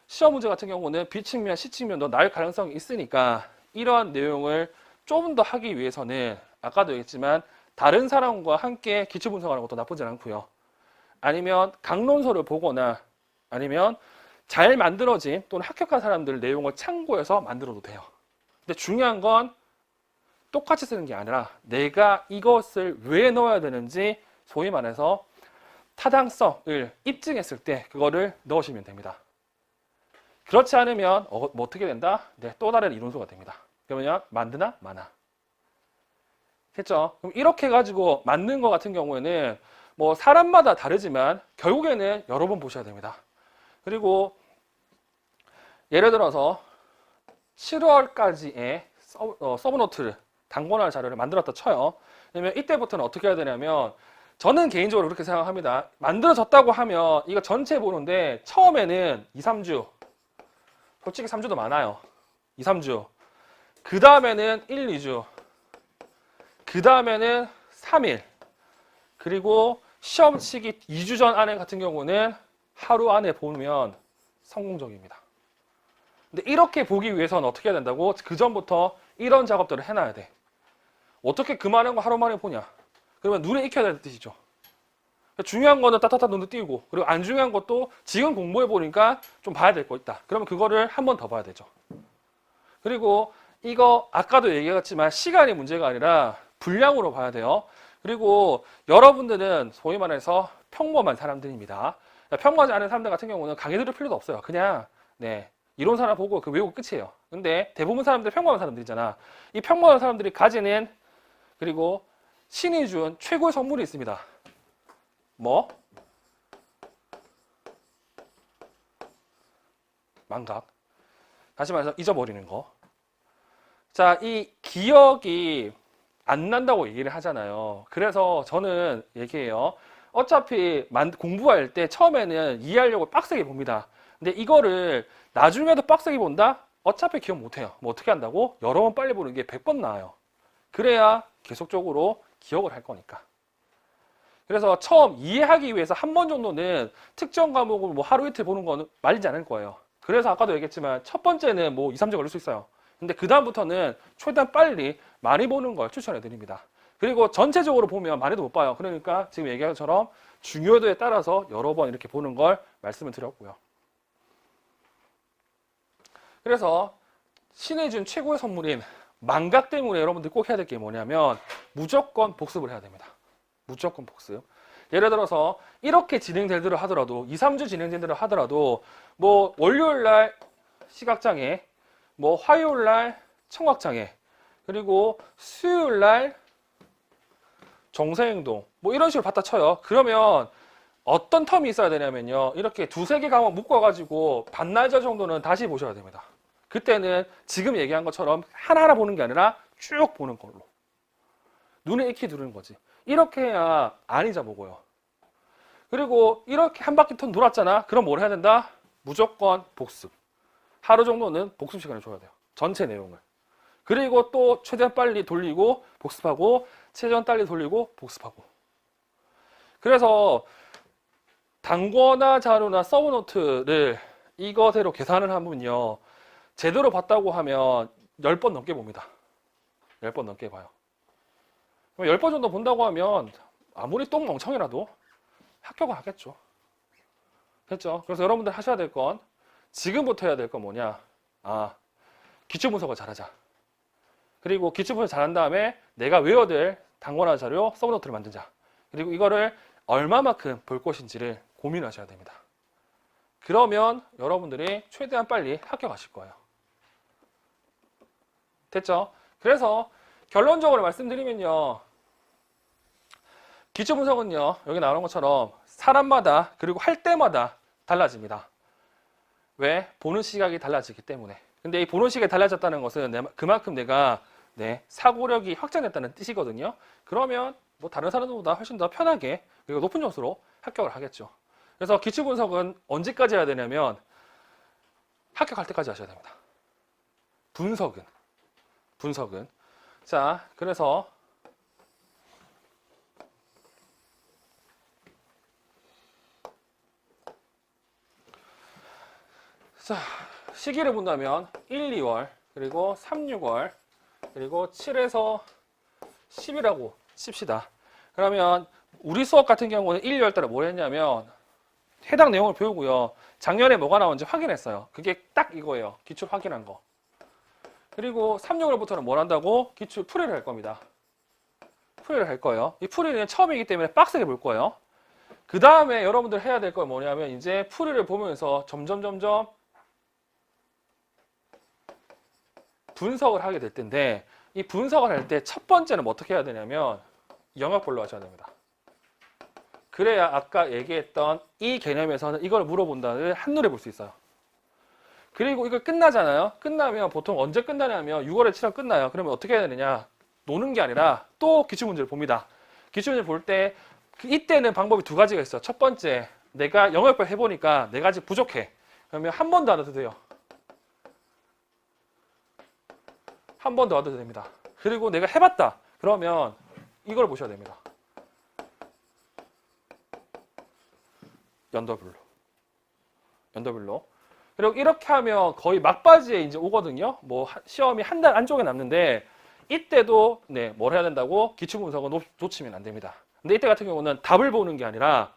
시험 문제 같은 경우는 B 측면, C 측면도 나올 가능성이 있으니까 이러한 내용을 좀 더 하기 위해서는 아까도 얘기했지만 다른 사람과 함께 기출 분석하는 것도 나쁘지 않고요. 아니면 강론서를 보거나 아니면 잘 만들어진 또는 합격한 사람들 내용을 참고해서 만들어도 돼요. 근데 중요한 건 똑같이 쓰는 게 아니라 내가 이것을 왜 넣어야 되는지 소위 말해서 타당성을 입증했을 때 그거를 넣으시면 됩니다. 그렇지 않으면 뭐 어떻게 된다? 네, 또 다른 이론수가 됩니다. 그러면 만드나 마나. 됐죠? 그럼 이렇게 해가지고 만든 거 같은 경우에는 뭐 사람마다 다르지만 결국에는 여러 번 보셔야 됩니다. 그리고 예를 들어서 7월까지의 서브노트를 단권할 자료를 만들었다 쳐요. 그러면 이때부터는 어떻게 해야 되냐면 저는 개인적으로 그렇게 생각합니다. 만들어졌다고 하면 이거 전체 보는데 처음에는 2, 3주 솔직히 3주도 많아요. 2, 3주 그 다음에는 1, 2주 그 다음에는 3일 그리고 시험 치기 2주 전 안에 같은 경우는 하루 안에 보면 성공적입니다. 근데 이렇게 보기 위해서는 어떻게 해야 된다고? 그 전부터 이런 작업들을 해놔야 돼. 어떻게 그 많은 거 하루 만에 보냐? 그러면 눈에 익혀야 되는 뜻이죠. 중요한 거는 따뜻한 눈도 띄고 그리고 안 중요한 것도 지금 공부해 보니까 좀 봐야 될 거 있다. 그러면 그거를 한 번 더 봐야 되죠. 그리고 이거 아까도 얘기했지만 시간이 문제가 아니라 분량으로 봐야 돼요. 그리고 여러분들은 소위 말해서 평범한 사람들입니다. 평범하지 않은 사람들 같은 경우는 강의 들을 필요도 없어요. 그냥 이론서 하나 보고 그 외우고 끝이에요. 근데 대부분 사람들 평범한 사람들이잖아. 이 평범한 사람들이 가지는 그리고 신이 준 최고의 선물이 있습니다. 뭐? 망각. 다시 말해서 잊어버리는 거. 자, 이 기억이 안 난다고 얘기를 하잖아요. 그래서 저는 얘기해요. 어차피 공부할 때 처음에는 이해하려고 빡세게 봅니다. 근데 이거를 나중에도 빡세게 본다? 어차피 기억 못해요. 뭐 어떻게 한다고? 여러 번 빨리 보는 게 100번 나아요. 그래야 계속적으로 기억을 할 거니까. 그래서 처음 이해하기 위해서 한 번 정도는 특정 과목을 뭐 하루 이틀 보는 거는 말리지 않을 거예요. 그래서 아까도 얘기했지만 첫 번째는 뭐 2, 3주 걸릴 수 있어요. 근데 그 다음부터는 최대한 빨리 많이 보는 걸 추천해 드립니다. 그리고 전체적으로 보면 많이도 못 봐요. 그러니까 지금 얘기한 것처럼 중요도에 따라서 여러 번 이렇게 보는 걸 말씀을 드렸고요. 그래서 신이 준 최고의 선물인 망각 때문에 여러분들 꼭 해야 될 게 뭐냐면 무조건 복습을 해야 됩니다. 무조건 복습. 예를 들어서 이렇게 진행되더라 하더라도 2, 3주 진행되더라 하더라도 뭐 월요일 날 시각장애, 뭐 화요일 날 청각장애, 그리고 수요일 날 정서행동 뭐 이런 식으로 받다 쳐요. 그러면 어떤 텀이 있어야 되냐면요. 이렇게 두세 개 과목 묶어가지고 반나절 정도는 다시 보셔야 됩니다. 그때는 지금 얘기한 것처럼 하나하나 보는 게 아니라 쭉 보는 걸로. 눈에 익히 두르는 거지. 이렇게 해야 안 잊어보고요. 그리고 이렇게 한 바퀴 턴 돌았잖아. 그럼 뭘 해야 된다? 무조건 복습. 하루 정도는 복습 시간을 줘야 돼요. 전체 내용을. 그리고 또 최대한 빨리 돌리고 복습하고 최대한 빨리 돌리고 복습하고. 그래서 단권화 자료나 서브노트를 이거대로 계산을 하면요. 제대로 봤다고 하면 10번 넘게 봅니다. 10번 넘게 봐요. 10번 정도 본다고 하면 아무리 똥멍청이라도 합격을 하겠죠. 됐죠? 그래서 여러분들 하셔야 될 건 지금부터 해야 될 건 뭐냐? 기초 분석을 잘하자. 그리고 기초 분석 잘한 다음에 내가 외워야 될 단권화 자료 서브노트를 만들자. 그리고 이거를 얼마만큼 볼 것인지를 고민하셔야 됩니다. 그러면 여러분들이 최대한 빨리 합격하실 거예요. 됐죠? 그래서 결론적으로 말씀드리면요. 기초 분석은요. 여기 나오는 것처럼 사람마다 그리고 할 때마다 달라집니다. 왜? 보는 시각이 달라지기 때문에. 근데 이 보는 시각이 달라졌다는 것은 그만큼 내가 사고력이 확장됐다는 뜻이거든요. 그러면 뭐 다른 사람들보다 훨씬 더 편하게 그리고 높은 점수로 합격을 하겠죠. 그래서 기초 분석은 언제까지 해야 되냐면 합격할 때까지 하셔야 됩니다. 분석은 자, 그래서 자, 시기를 본다면 1, 2월 그리고 3, 6월 그리고 7에서 10이라고 칩시다. 그러면 우리 수업 같은 경우는 1, 2월 달에 뭘 했냐면 해당 내용을 배우고요. 작년에 뭐가 나온지 확인했어요. 그게 딱 이거예요. 기출 확인한 거. 그리고 3, 6월부터는 뭘 한다고? 기출 풀이를 할 겁니다. 풀이를 할 거예요. 이 풀이는 처음이기 때문에 빡세게 볼 거예요. 그 다음에 여러분들 해야 될 건 뭐냐면 이제 풀이를 보면서 점점 분석을 하게 될 텐데 이 분석을 할 때 첫 번째는 뭐 어떻게 해야 되냐면 영역별로 하셔야 됩니다. 그래야 아까 얘기했던 이 개념에서는 이걸 물어본다를 한눈에 볼 수 있어요. 그리고 이걸 끝나잖아요. 끝나면 보통 언제 끝나냐면 6월에 7월 끝나요. 그러면 어떻게 해야 되느냐? 노는 게 아니라 또 기출문제를 봅니다. 기출문제 볼 때 이때는 방법이 두 가지가 있어요. 첫 번째, 내가 영역별 해보니까 내가 아직 부족해. 그러면 한 번 더 안 해도 돼요. 한 번 더 해도 됩니다. 그리고 내가 해봤다. 그러면 이걸 보셔야 됩니다. 연도별로. 연도별로. 그리고 이렇게 하면 거의 막바지에 이제 오거든요. 뭐 시험이 한 달 안쪽에 남는데 이때도 네, 뭘 해야 된다고? 기출분석은 놓치면 안 됩니다. 근데 이때 같은 경우는 답을 보는 게 아니라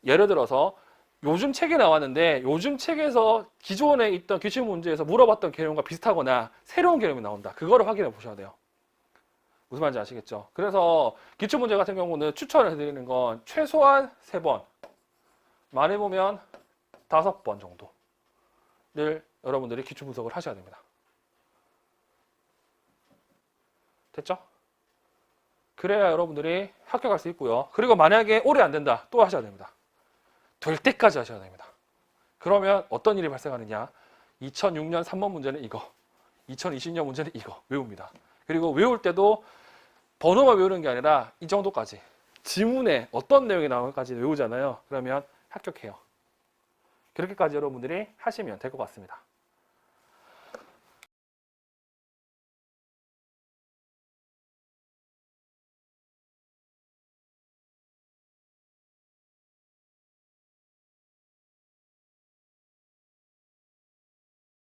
예를 들어서 요즘 책이 나왔는데 요즘 책에서 기존에 있던 기출문제에서 물어봤던 개념과 비슷하거나 새로운 개념이 나온다. 그거를 확인해 보셔야 돼요. 무슨 말인지 아시겠죠? 그래서 기출문제 같은 경우는 추천을 해드리는 건 최소한 3번, 많이 보면 5번 정도를 여러분들이 기출분석을 하셔야 됩니다. 됐죠? 그래야 여러분들이 합격할 수 있고요. 그리고 만약에 올해 안 된다, 또 하셔야 됩니다. 될 때까지 하셔야 됩니다. 그러면 어떤 일이 발생하느냐? 2006년 3번 문제는 이거, 2020년 문제는 이거 외웁니다. 그리고 외울 때도 번호만 외우는 게 아니라 이 정도까지 지문에 어떤 내용이 나올까지 외우잖아요. 그러면 합격해요. 그렇게까지 여러분들이 하시면 될 것 같습니다.